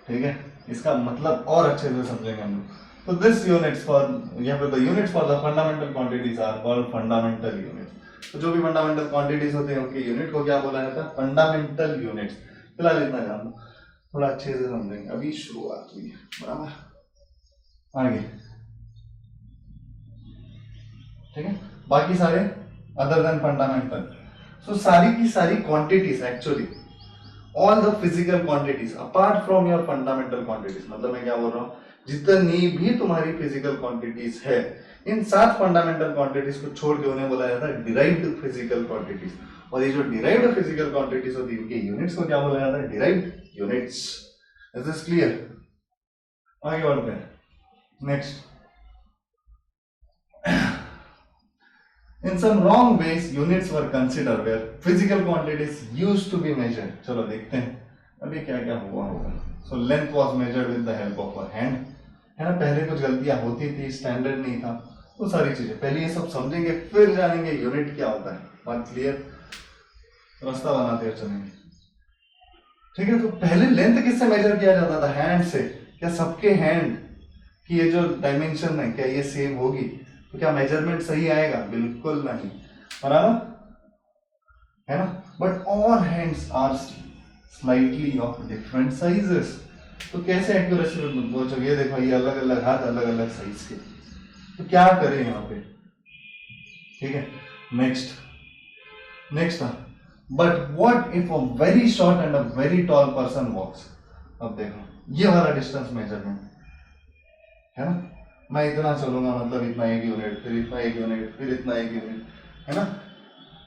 ठीक है? इसका मतलब और अच्छे से समझेंगे हम लोग। तो दिस यूनिट्स फॉर, यहाँ पे the units for the fundamental quantities are called fundamental units. तो जो भी फंडामेंटल क्वांटिटीज होते हैं उनके यूनिट को क्या बोला जाता है? Fundamental units. फिलहाल इतना जान लो, थोड़ा अच्छे से समझेंगे, अभी शुरुआत हुई है, बराबर? आगे, ठीक है? बाकी सारे अदर देन फंडामेंटल, सो सारी की सारी quantities actually all the physical quantities apart from your fundamental quantities, मतलब मैं क्या बोल रहा हूँ, जितनी भी तुम्हारी फिजिकल क्वांटिटीज है इन 7 फंडामेंटल क्वांटिटीज को छोड़ के उन्हें बोला जाता है डिराइव्ड फिजिकल क्वांटिटीज। और ये जो डिराइव्ड फिजिकल क्वांटिटीज होती है इनके यूनिट्स को क्या बोला जाता है? Derived units. Is this clear? आगे बढ़ते हैं, next. In some wrong ways, units were considered where physical quantities used to be measured। चलो देखते हैं अभी क्या क्या हुआ होगा। So length was measured with the help of a hand, है ना? पहले कुछ गलतियां होती थी, स्टैंडर्ड नहीं था, वो सारी चीजें पहले ये सब समझेंगे, फिर जानेंगे यूनिट क्या होता है। बात क्लियर? रास्ता बनाते हुए चलेंगे, ठीक है? तो पहले लेंथ किससे मेजर किया जाता था? हैंड से। क्या सबके हैंड की ये जो डायमेंशन है क्या ये सेम होगी? तो क्या मेजरमेंट सही आएगा? बिल्कुल नहीं, बराबर है ना? But all hands are slightly of different sizes. तो कैसे एक्यूरेसी में पहुंचोगे? ये देखो, ये अलग अलग हाथ, अलग अलग साइज के। तो क्या करें यहाँ पे, ठीक है? Next but what if a very short and a very tall person walks. अब देखो ये वाला डिस्टेंस मेजरमेंट है ना, मैं इतना चलूंगा मतलब इतना एक यूनिट, फिर इतना एक यूनिट, फिर इतना एक यूनिट, है ना?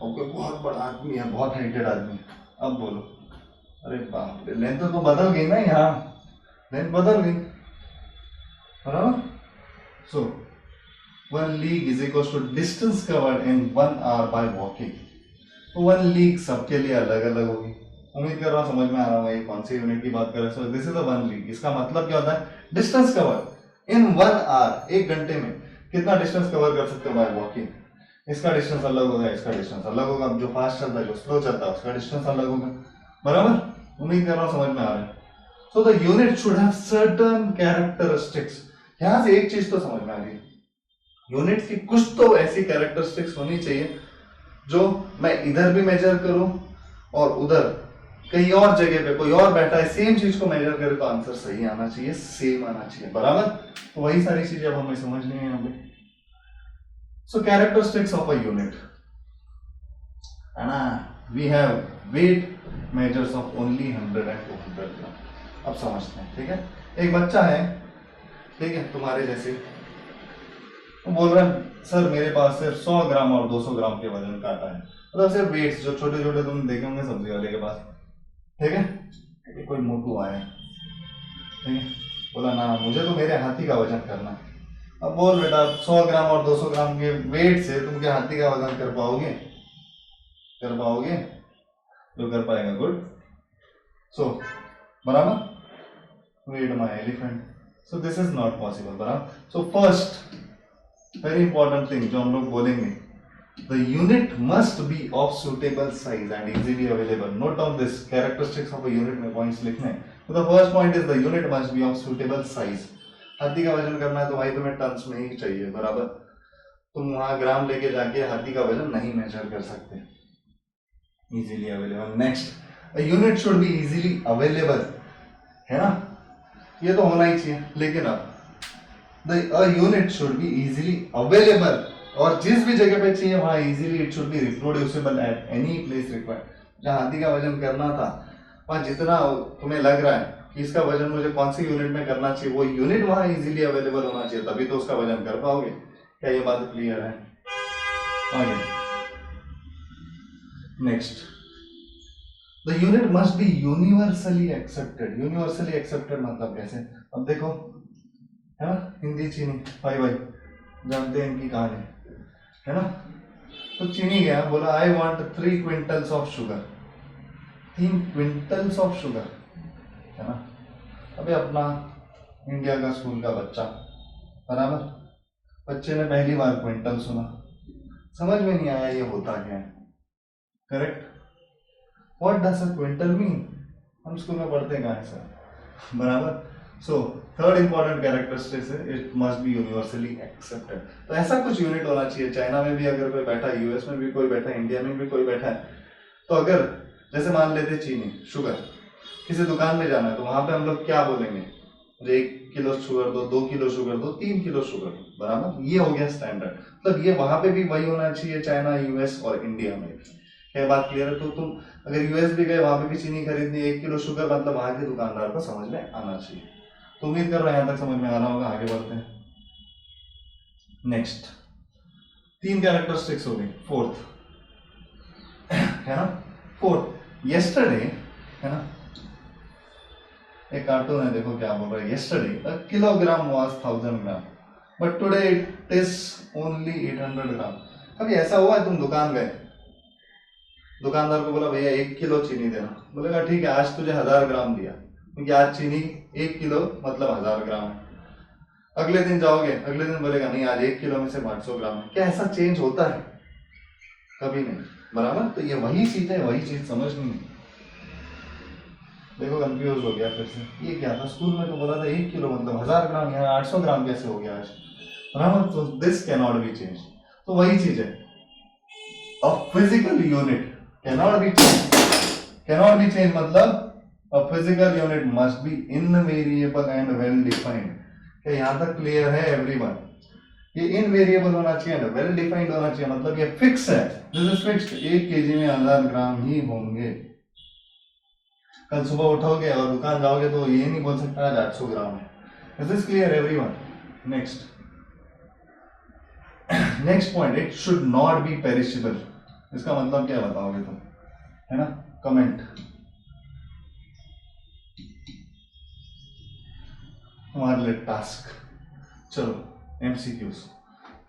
और कोई बहुत बड़ा आदमी है, बहुत हाइटेड आदमी, अब बोलो, अरे बाप रे, लेंथ तो बदल गई ना, यहाँ लेंथ बदल गई, बराबर? So 1 league is equal to distance covered in 1 hour by walking. तो 1 लीग सबके लिए अलग अलग होगी। उम्मीद कर रहा हूँ समझ में आ रहा होगा ये कौन सी यूनिट की बात कर रहे हैं। सो दिस इज द 1 लीग। इसका मतलब क्या होता है? डिस्टेंस कवर इन 1 आवर, 1 घंटे में कितना डिस्टेंस कवर कर सकते हो बाय वॉकिंग। इसका डिस्टेंस अलग होगा, इसका डिस्टेंस अलग होगा, जो फास्ट चलता है जो स्लो चलता है उसका डिस्टेंस अलग होगा, बराबर? उम्मीद कर रहा हूँ समझ में आ रहा है। So the unit should have certain characteristics. यहां से एक चीज तो समझ में आ रही है, यूनिट की कुछ तो ऐसी कैरेक्टरिस्टिक्स होनी चाहिए जो मैं इधर भी मेजर करूं और उधर कहीं और जगह पे कोई और बैठा है सेम चीज को मेजर करे तो आंसर सही आना चाहिए, सेम आना चाहिए, बराबर? तो वही सारी चीजें अब हमें समझनी है यहाँ पे। So characteristics of a unit है ना, we have weight measures of only 100 and 200 gram. अब समझते हैं, ठीक है? एक बच्चा है, ठीक है, तुम्हारे जैसे, वो बोल रहा है सर मेरे पास सिर्फ 100 ग्राम और 200 ग्राम के वजन काटा है, मतलब सिर्फ वेट्स जो छोटे छोटे तुम देखे होंगे सब्जी वाले के पास, ठीक है? कोई मोटू आया, ठीक है, बोला ना मुझे तो मेरे हाथी का वजन करना है। अब बोल बेटा 100 ग्राम और 200 ग्राम के वेट से तुम क्या हाथी का वजन कर पाओगे? कर पाओगे? जो कर पाएगा गुड। सो बराबर, wait my elephant, so this is not possible, बराबर? So first very important thing जो हम लोग बोलेंगे, The unit must be of suitable size and easily available. Note down this characteristics of a unit में points लिखने हैं. So the first point is the unit must be of suitable size. हाथी का वजन करना है तो भाई तुम्हें टन्स में ही चाहिए, बराबर. तुम वहां ग्राम लेके जाके हाथी का वजन नहीं मेजर कर सकते. Easily available. Next, a unit should be easily available. है ना, ये तो होना ही चाहिए. लेकिन अब a unit should be easily available, और जिस भी जगह पे चाहिए वहां easily it should be reproducible at any place required. जहाँ हाथी का वजन करना था वहां जितना तुम्हें लग रहा है कि इसका वजन मुझे कौन सी यूनिट में करना चाहिए, वो यूनिट वहां इजीली अवेलेबल होना चाहिए, तभी तो उसका वजन कर पाओगे. क्या ये बात क्लियर है? आगे next, the unit must be universally accepted. Universally accepted मतलब कैसे? अब देखो, है ना, हिंदी चीनी भाई भाई जानते हैं इनकी कहानी, है ना. तो चीनी गया, बोला I want 3 quintals of sugar. 3 quintals of sugar, है ना. अबे अपना इंडिया का स्कूल का बच्चा, बराबर, बच्चे ने पहली बार क्विंटल सुना, समझ में नहीं आया ये होता क्या है. Correct. What does a quintal mean? हम स्कूल में पढ़ते हैं कहाँ है सर, बराबर. सो थर्ड इंपॉर्टेंट कैरेक्टरिस्टिक्स है, it must be universally accepted. तो ऐसा कुछ यूनिट होना चाहिए. चाइना में भी अगर कोई बैठा है, यूएस में भी कोई बैठा है, इंडिया में भी कोई बैठा है, तो अगर जैसे मान लेते चीनी शुगर, किसी दुकान में जाना है तो वहां पे हम लोग क्या बोलेंगे? मुझे 1 किलो शुगर दो, 2 किलो शुगर दो, 3 किलो शुगर दो, बराबर. ये हो गया स्टैंडर्ड. मतलब ये वहां पे भी वही होना चाहिए, चाइना, यूएस और इंडिया में. क्या बात क्लियर है? तो तुम अगर यूएस भी गए, वहां पे भी चीनी खरीदनी, 1 किलो शुगर, मतलब वहां के दुकानदार को समझ में आना चाहिए. तो उम्मीद कर रहे हैं यहाँ तक समझ में आना होगा. आगे बढ़ते हैं. नेक्स्ट 3 कैरेक्टरिस्टिक्स हो गई. फोर्थ है ना, फोर्थ यस्टरडे, है ना, एक कार्टून है, देखो क्या बोल रहा है. Yesterday a kilogram was 1000 gram but today it is only 800 ग्राम. कभी ऐसा हुआ है तुम दुकान गए, दुकानदार को बोला भैया 1 किलो चीनी देना, बोलेगा ठीक है आज तुझे 1000 ग्राम दिया, क्योंकि आज चीनी 1 किलो मतलब 1000 ग्राम है. अगले दिन जाओगे, अगले दिन बोलेगा नहीं आज 1 किलो में से 500 ग्राम है. क्या ऐसा चेंज होता है? कभी नहीं, बराबर. तो ये वही चीज है, वही चीज समझनी है. देखो कंफ्यूज हो गया फिर से, ये क्या था? स्कूल में तो बोला था 1 किलो मतलब 1000 ग्राम, यहाँ 800 ग्राम कैसे हो गया आज, बराबर. तो this can not B change. तो वही चीज है, a physical unit cannot be changed. Cannot be changed मतलब a physical unit must be invariable and well defined. क्या यहाँ तक क्लियर है एवरीवन? ये इनवेरिएबल होना चाहिए ना, वेल डिफाइंड होना चाहिए, मतलब ये फिक्स है. This is fixed. 1 केजी में 1000 ग्राम ही होंगे. कल सुबह उठोगे और दुकान जाओगे तो ये नहीं बोल सकता आज 800 ग्राम है. This is clear everyone. Next, next point, it should not be perishable. इसका मतलब क्या बताओगे तुम, है ना? कमेंट. हमारे लिए टास्क. चलो MCQs.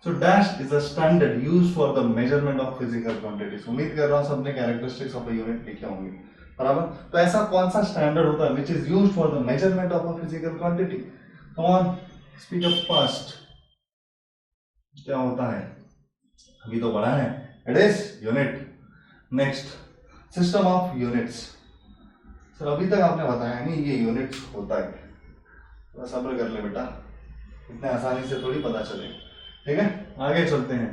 So dash is a standard used for the measurement of physical quantities. उम्मीद कर रहा हूं सबने कैरेक्टरिस्टिक्स ऑफ अ यूनिट लिखे होंगे, बराबर. तो ऐसा कौन सा स्टैंडर्ड होता है which is used for the measurement of a physical quantity? Come on, speak up fast. क्या होता है? अभी तो पढ़ा है. It is unit. Next, system of units. Sir अभी तक आपने बताया नहीं ये यूनिट्स होता है. थोड़ा सब्र कर ले बेटा, इतने आसानी से थोड़ी पता चलेगा. ठीक है, आगे चलते हैं.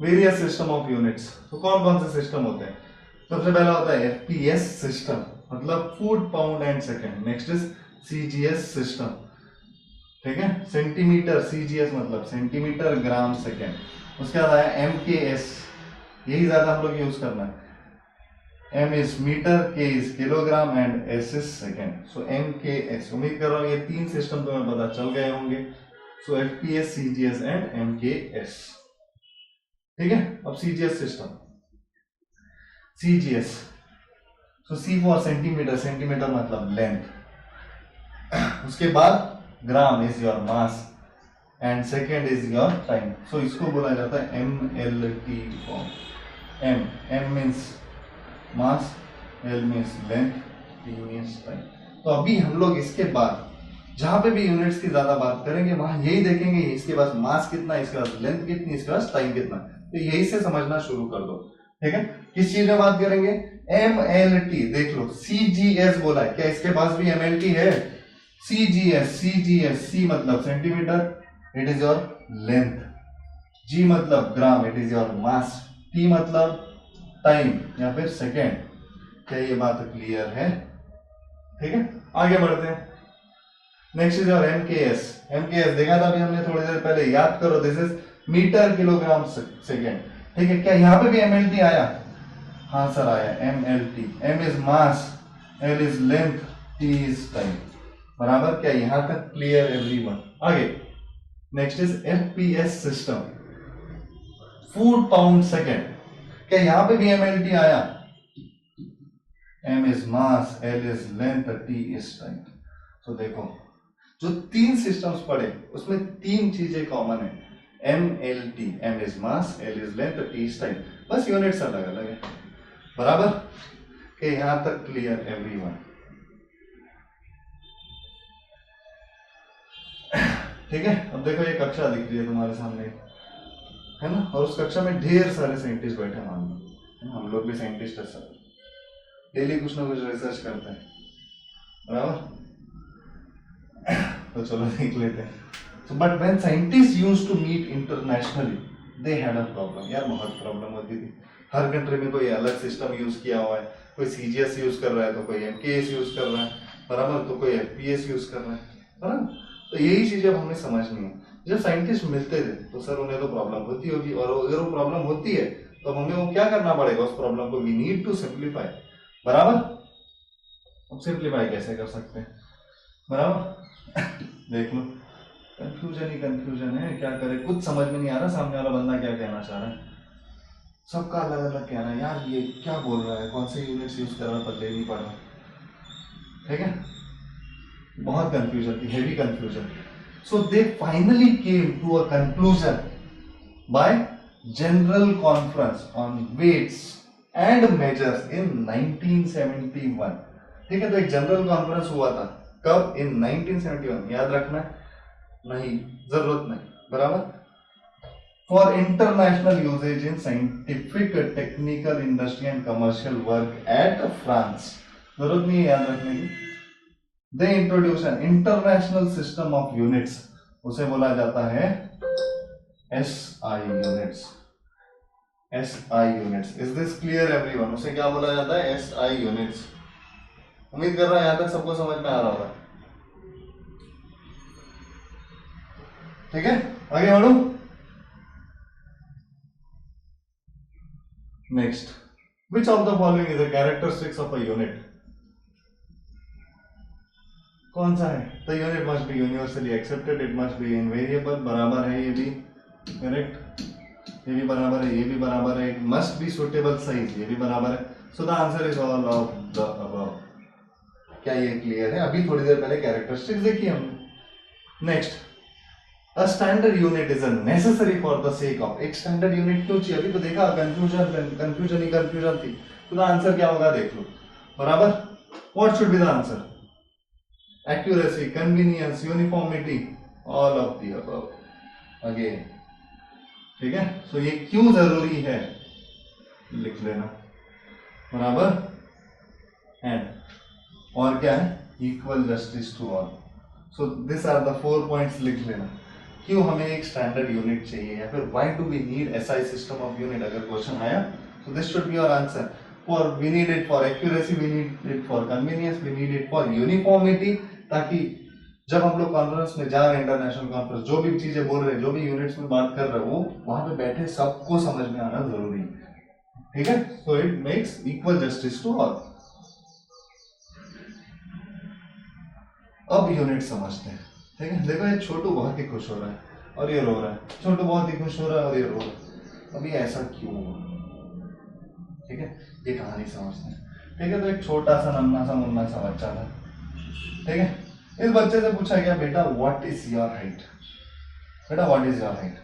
Various system of units. तो कौन कौन से सिस्टम होते हैं? सबसे पहला होता है एफपीएस सिस्टम, मतलब food pound and second. Next is CGS system. ठीक है, सेंटीमीटर, सीजीएस मतलब सेंटीमीटर ग्राम सेकेंड. उसके बाद आया एमकेएस, यही ज्यादा हम लोग यूज करना है. एम इज मीटर, के is kilogram and S is second. So MKS. उम्मीद कर रहा हूँ ये 3 सिस्टम तुम्हें पता चल गए होंगे. So FPS, CGS and MKS. ठीक है, अब CGS system. CGS, so C for centimetre, centimetre मतलब लेंथ. उसके बाद gram is your mass and second is your time. So इसको बोला जाता है MLT form. M means mass, L means length, T means time. तो अभी हम लोग इसके बाद जहां पे भी यूनिट्स की ज्यादा बात करेंगे वहां यही देखेंगे इसके पास मास कितना, इसके पास लेंथ कितनी, इसके पास टाइम कितना. तो यही से समझना शुरू कर दो, ठीक है। किस चीज में बात करेंगे, MLT, देख लो CGS बोला है, क्या इसके पास भी MLT है, CGS, C मतलब centimetre, it is your length, G मतलब gram, it is your mass, T मतलब टाइम या फिर सेकेंड। क्या ये बात क्लियर है, ठीक है। आगे बढ़ते हैं, नेक्स्ट इज योर MKS देखा था अभी हमने थोड़ी देर पहले, याद करो, this is metre kilogram second, ठीक है। क्या यहाँ पे भी MLT आया, हाँ सर आया, MLT, M is mass, L is length, T is time, बराबर। क्या यहां तक क्लियर एवरीवन? आगे next is FPS system, food pound second, क्या यहां पे भी MLT आया, M is mass, L is length, T is time। तो देखो जो तीन सिस्टम्स पढ़े उसमें तीन चीजें कॉमन है, MLT, M is mass, L is length, T is time, बस यूनिट्स अलग अलग है, बराबर। कि यहां तक क्लियर एवरीवन, ठीक है। अब देखो ये कक्षा दिख रही है तुम्हारे सामने, है ना, और उस कक्षा में ढेर सारे साइंटिस्ट बैठे हैं, मान लो हम लोग भी साइंटिस्ट है सर, डेली कुछ ना कुछ रिसर्च करते हैं, बराबर। तो चलो देख लेते हैं। So, but when scientists used to meet internationally, they had a problem। यार बहुत प्रॉब्लम होती थी, हर कंट्री में कोई अलग सिस्टम यूज किया हुआ है, कोई CGS यूज कर रहा है, तो कोई MKS यूज कर रहा है, बराबर, तो कोई FPS यूज कर रहा है, बराबर। तो यही चीजें अब हमें समझनी है। जब साइंटिस्ट मिलते थे तो सर उन्हें तो प्रॉब्लम होती होगी, और अगर वो प्रॉब्लम होती है तो हमें वो क्या करना पड़ेगा, उस प्रॉब्लम को वी नीड टू सिंप्लीफाई, बराबर। अब सिंप्लीफाई कैसे कर सकते हैं, बराबर। देख लो कंफ्यूजन ही कंफ्यूजन है, क्या करे, कुछ समझ में नहीं आ रहा सामने वाला बंदा क्या कहना चाह रहा है, सबका अलग अलग कहना है, यार ये क्या बोल रहा है, कौन से यूनिट्स यूज कर रहा है, पता ही नहीं पड़ रहा, ठीक है। बहुत कंफ्यूजन थी, heavy confusion. So they finally came to a conclusion by general conference on weights and measures in 1971, ठीक है। तो एक जनरल कॉन्फ्रेंस हुआ था, कब, इन 1971, याद रखना है, नहीं जरूरत नहीं, बराबर। For international usage in scientific, technical, industry and commercial work at France, जरूरत नहीं है याद रखने की। They introduce an international system of units, उसे बोला जाता है SI units, SI units. Is this clear everyone? उसे क्या बोला जाता है, SI यूनिट्स। उम्मीद कर रहा हूं यहां तक सबको समझ में आ रहा होगा, ठीक है। आगे बढ़ो, next, which of the following is the characteristics of a unit, कौन सा है, the unit must be universally accepted, it must be invariable, बराबर है, ये भी करेक्ट, ये भी बराबर है, ये भी बराबर है, it must be suitable size, ये भी बराबर है। So the answer is all of the above. क्या ये क्लियर है? अभी थोड़ी देर पहले कैरेक्टरिस्टिक्स देखी हमने। Next, a standard unit is a necessary for the sake of, एक स्टैंडर्ड यूनिट क्यों चाहिए, अभी तो देखा कंफ्यूजन ही कंफ्यूजन थी, तो द आंसर क्या होगा देख लो, बराबर। What should be the answer, accuracy, convenience, uniformity, all of the above again, ठीक है। सो ये क्यों जरूरी है लिख लेना, बराबर। एंड और क्या है, equal justice to all. So this are the 4 points लिख लेना, क्यों हमें एक स्टैंडर्ड यूनिट चाहिए, या फिर why do we need SI system of unit, अगर क्वेश्चन आया तो this should be your answer. For we need it for accuracy, we need it for convenience, we need it for uniformity, ताकि जब हम लोग कॉन्फ्रेंस में जा रहे हैं, इंटरनेशनल कॉन्फ्रेंस, जो भी चीजें बोल रहे हैं, जो भी यूनिट्स में बात कर रहे हैं, वो वहां पे बैठे सबको समझ में आना जरूरी है, ठीक है। So it makes equal justice to all. अब यूनिट समझते हैं, ठीक है। देखो ये छोटू बहुत ही खुश हो रहा है और ये रो रहा है, छोटू बहुत ही खुश हो रहा है और ये रो रहा है, अभी ऐसा क्यों हुआ, ठीक है, ये कहानी समझते हैं, ठीक है। तो एक छोटा सा नन्हा सा मुन्ना सा बच्चा था, ठीक है। इस बच्चे से पूछा गया, बेटा व्हाट इज योर हाइट, बेटा व्हाट इज योर हाइट।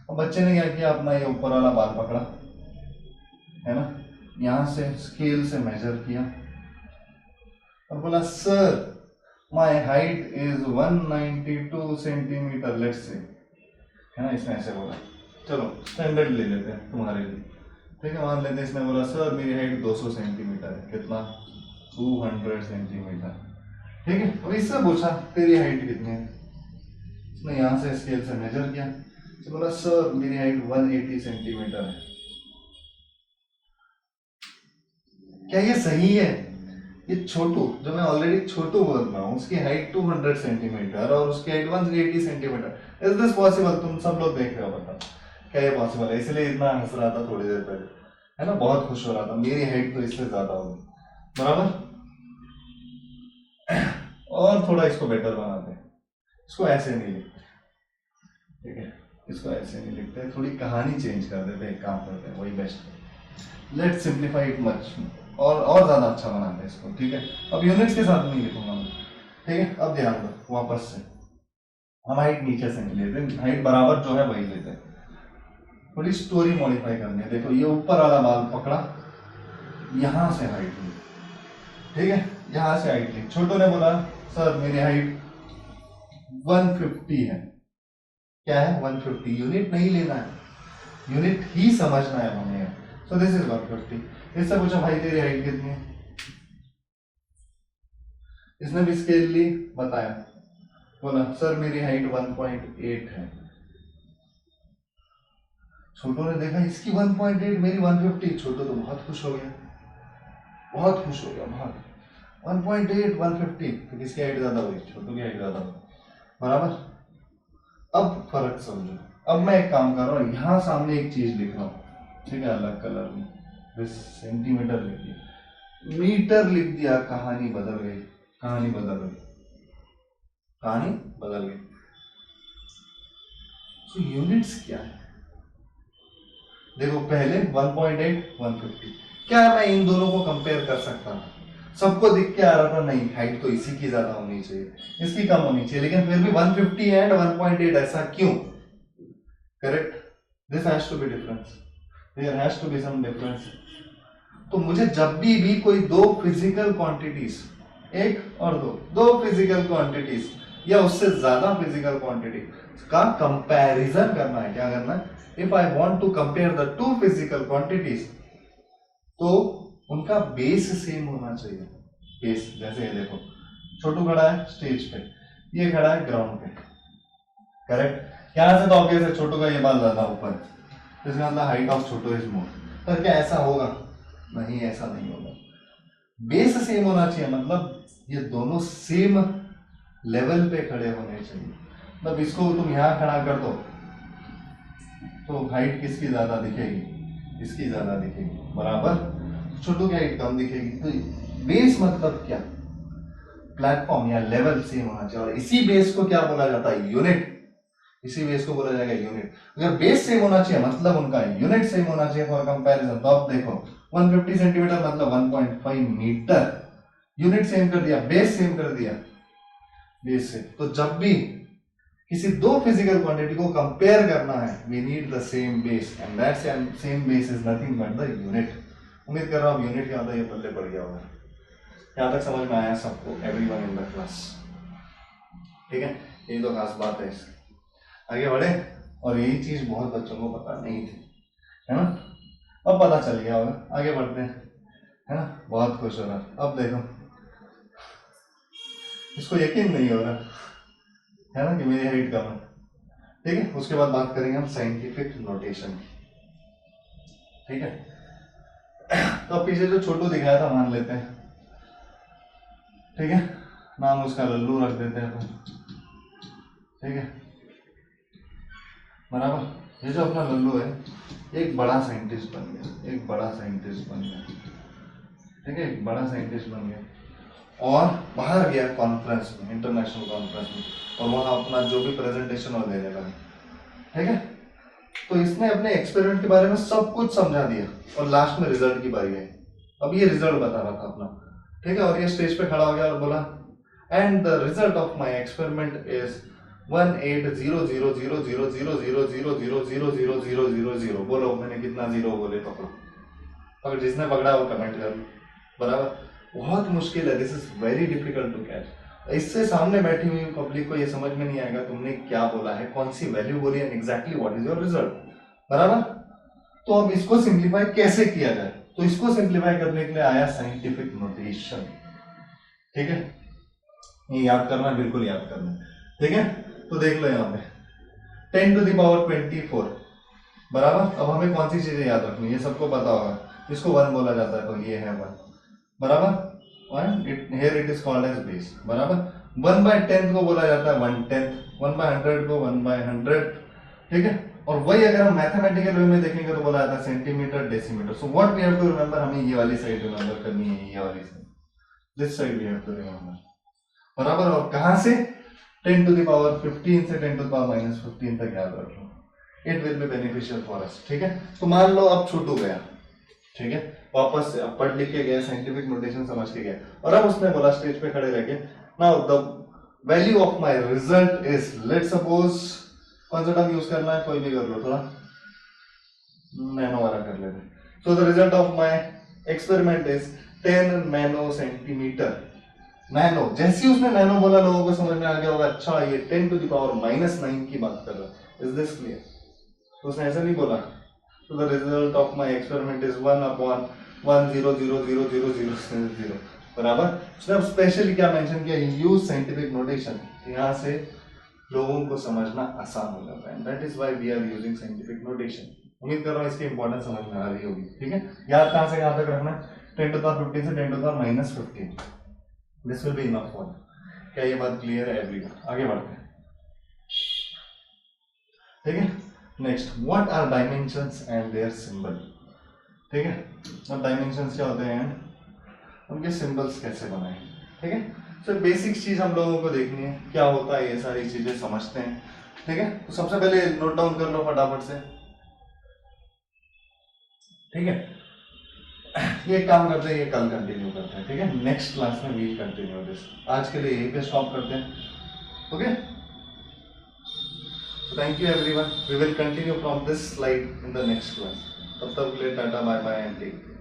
अब बच्चे ने क्या किया, अपना ये ऊपर वाला बाल पकड़ा, है ना, यहां से स्केल से मेजर किया और बोला, sir my height is 192 centimetre, let's say, है ना, इसने ऐसे बोला, चलो स्टैंडर्ड ले लेते हैं तुम्हारे लिए, ठीक है। मान लेते हैं इसने बोला सर मेरी हाइट 200 सेंटीमीटर है, कितना 200 सेंटीमीटर, ठीक है। अब इससे पूछा तेरी हाइट कितनी है, इसने यहाँ से स्केल से मेजर किया, तो बोला सर मेरी हाइट 180 सेंटीमीटर है। क्या ये सही है? ये छोटू, जो मैं ऑलरेडी छोटू बोल रहा हूँ, उसकी हाइट 200 सेंटीमीटर और उसकी height 180 centimetre, is this possible? तुम सब लोग देख रहे हो, बताओ क्या ये पॉसिबल है? इसलिए इतना हंस रहा था थोड़ी देर पहले, है ना, बहुत खुश हो रहा था, मेरी हाइट तो इससे ज्यादा होगी, बराबर। और थोड़ा इसको बेटर बनाते हैं, इसको ऐसे नहीं लिखते, ठीक है, इसको ऐसे नहीं लिखते, थोड़ी कहानी चेंज कर देते हैं, एक काम करते हैं, वही बेस्ट है। लेट्स सिंप्लीफाई इट मच, और ज्यादा अच्छा बनाते हैं इसको, ठीक है। अब यूनिट्स के साथ नहीं लिखूंगा मैं, ठीक है। अब ध्यान दो, वापस से हम हाइट नीचे से नहीं लेते, हाइट बराबर जो है वही लेते हैं। थोड़ी स्टोरी मॉडिफाई करनी है, देखो ये ऊपर वाला बाल पकड़ा, यहां से हाइट ली, ठीक है, यहां से हाइट ली। छोटू ने बोला सर मेरी हाइट 150 है, क्या है 150, यूनिट नहीं लेना है, यूनिट ही समझना है हमें, सो दिस इज 150। इससे पूछा भाई तेरी हाइट कितनी है, इसने भी स्केल ली, बताया, बोला सर मेरी हाइट 1.8 है। छोटू ने देखा इसकी 1.8, मेरी 150, छोटू तो बहुत खुश हो गया, बहुत खुश हो गया, बहुत 1.8 150, तो किसकी हाइट ज्यादा हुई? छोटू की हाइट ज्यादा हुई, बराबर। अब फर्क समझो, अब मैं एक काम कर रहा हूँ, यहाँ सामने एक चीज लिख रहा हूँ, ठीक है, अलग कलर में, सेंटीमीटर लिख दिया, मीटर लिख दिया, कहानी बदल गई, कहानी बदल गई, कहानी बदल गई। तो यूनिट्स क्या है? देखो पहले 1.8 150, क्या मैं इन दोनों को कंपेयर कर सकता था? सबको दिख के आ रहा था नहीं हाइट तो इसी की ज्यादा होनी चाहिए, इसकी कम होनी चाहिए, लेकिन फिर भी 150 एंड 1.8, ऐसा क्यों? Correct, this has to be difference, there has to be some difference. तो मुझे जब भी कोई दो फिजिकल क्वांटिटीज, एक और दो फिजिकल क्वांटिटीज या उससे ज्यादा फिजिकल क्वांटिटी का कंपैरिजन करना है, क्या करना है? If I want to compare the two physical quantities, तो उनका बेस सेम होना चाहिए। बेस जैसे ये देखो, छोटू खड़ा है स्टेज पे, ये खड़ा है ग्राउंड पे, करेक्ट। यहां से तो ऑब्वियस है छोटू का ये बाल ज्यादा ऊपर, इसका मतलब height of Chhotu is more, पर क्या ऐसा होगा? नहीं, ऐसा नहीं होगा। बेस सेम होना चाहिए, मतलब ये दोनों सेम लेवल पे खड़े होने चाहिए। मतलब इसको तुम यहां खड़ा कर दो तो हाइट किसकी ज्यादा दिखेगी? इसकी ज्यादा दिखेगी, बराबर। छोटू की हाइट कम दिखेगी। तो बेस मतलब क्या? प्लेटफॉर्म या लेवल सेम होना चाहिए, और इसी बेस को क्या बोला जाता है? यूनिट। इसी बेस को बोला जाएगा यूनिट। अगर बेस सेम होना चाहिए मतलब उनका यूनिट सेम होना चाहिए फॉर कंपैरिजन। तो अब देखो 150 सेंटीमीटर मतलब 1.5 मीटर, यूनिट सेम कर दिया, बेस सेम कर दिया बेस से। तो जब भी किसी दो फिजिकल क्वांटिटी को कंपेयर करना है, we need the same base, and that same base is nothing but the unit. उम्मीद कर रहा हूँ यूनिट क्या होता है ये पल्ले पड़ गया होगा। यहाँ तक समझ में आया सबको? एवरीवन इन द क्लास, ठीक है। यही तो खास बात है इसकी। आगे बढ़े, और यही चीज बहुत बच्चों को पता नहीं थी, है ना। अब पता चल गया होगा, आगे बढ़ते हैं, है ना। बहुत खुश हो रहा। अब देखो इसको यकीन नहीं हो रहा है ना कि मेरी हाइट कम है, ठीक है। उसके बाद बात करेंगे हम साइंटिफिक नोटेशन की, ठीक है। तो अब पीछे जो छोटू दिखाया था मान लेते हैं, ठीक है, नाम उसका लल्लू रख देते हैं अपन, ठीक है, बराबर। ये जो अपना लल्लू है एक बड़ा साइंटिस्ट बन गया, एक बड़ा साइंटिस्ट बन गया, ठीक है, एक बड़ा साइंटिस्ट बन गया, और बाहर गया कॉन्फ्रेंस में, इंटरनेशनल कॉन्फ्रेंस में, और वहां अपना जो भी प्रेजेंटेशन वो देने लगा, ठीक है। तो इसने अपने एक्सपेरिमेंट के बारे में सब कुछ समझा दिया, और लास्ट में रिजल्ट की बारी आई। अब ये रिजल्ट बता रहा था अपना, ठीक है, और ये स्टेज पे खड़ा हो गया और बोला and the result of my experiment is 180000000000000। बोलो मैंने कितना जीरो बोले पकड़ो, अगर जिसने पकड़ा वो कमेंट कर लो, बराबर। बहुत मुश्किल है, this is very difficult to catch. इससे सामने बैठी हुई पब्लिक को ये समझ में नहीं आएगा तुमने क्या बोला है, कौन सी वैल्यू बोली, and exactly what is your result. बराबर। तो अब इसको सिंप्लीफाई कैसे किया जाए, तो इसको सिंप्लीफाई करने के लिए आया साइंटिफिक नोटेशन। ठीक है, ये याद करना, बिल्कुल याद करना। ठीक है, तो देख लो यहाँ पे 10⁻24 बराबर। अब हमें कौन सी चीजें याद रखनी है, ये सबको पता होगा। इसको 1 बोला जाता है, तो ये है 1 बराबर। Here it is called as base बराबर। 1/10 को बोला जाता है 1/10, 1/100 को 1/100। ठीक है, और वही अगर हम मैथमेटिकल वे में देखेंगे तो बोला जाता है centimetre decimetre. So what we have to remember, हमें ये वाली साइड रिमेंबर करनी है, ये वाली side, this side we have to remember बराबर। और कहां से, 10⁻15 से 10⁻−15 तक याद रख लो, it will be beneficial for us. ठीक है, तो मान लो अब छूटू गया, ठीक है, वापस से अब पढ़ लिख के गया, साइंटिफिक नोटेशन समझ के गया, और अब उसने बोला स्टेज पे खड़े रह के, now the value of my result is, let suppose कौन सा टर्म यूज करना है, कोई भी कर लो, थोड़ा नैनो वाला कर लेते। So the result of my experiment is 10 nano centimetre. Nano, जैसे ही उसने नैनो बोला लोगों को समझ में आ गया होगा, अच्छा ये 10⁻⁹ की बात कर रहा है। Is this clear? तो उसने ऐसा नहीं बोला, तो the result of my experiment is 1/1000000 बराबर। उसने अब स्पेशली क्या मेंशन किया, यूज साइंटिफिक नोटेशन, यहाँ से लोगों को समझना आसान हो जाता है। That is why we are using scientific notation. उम्मीद कर रहा हूँ इसकी इंपॉर्टेंस समझ में आ रही होगी। ठीक है, याद कहाँ से कहाँ तक रखना है, 10⁻15 से 10⁻−15, this will be enough for. क्या ये बात क्लियर है एवरीवन? आगे बढ़ते हैं। ठीक है, next, what are dimensions and their symbol. ठीक है, अब डायमेंशंस क्या होते हैं, उनके सिंबल्स कैसे बनाए। ठीक है, तो बेसिक चीज हम लोगों को देखनी है, क्या होता है, ये सारी चीजें समझते हैं। ठीक है, तो सबसे पहले नोट डाउन कर लो फटाफट से। ठीक है, ये काम करते हैं, ये कल कंटिन्यू करते हैं। ठीक है, नेक्स्ट क्लास में वील कंटिन्यू दिस। आज के लिए यहीं पे स्टॉप करते हैं। Okay, thank you everyone, we will continue from this slide in the next class. तब तक के लिए tata bye bye and take care.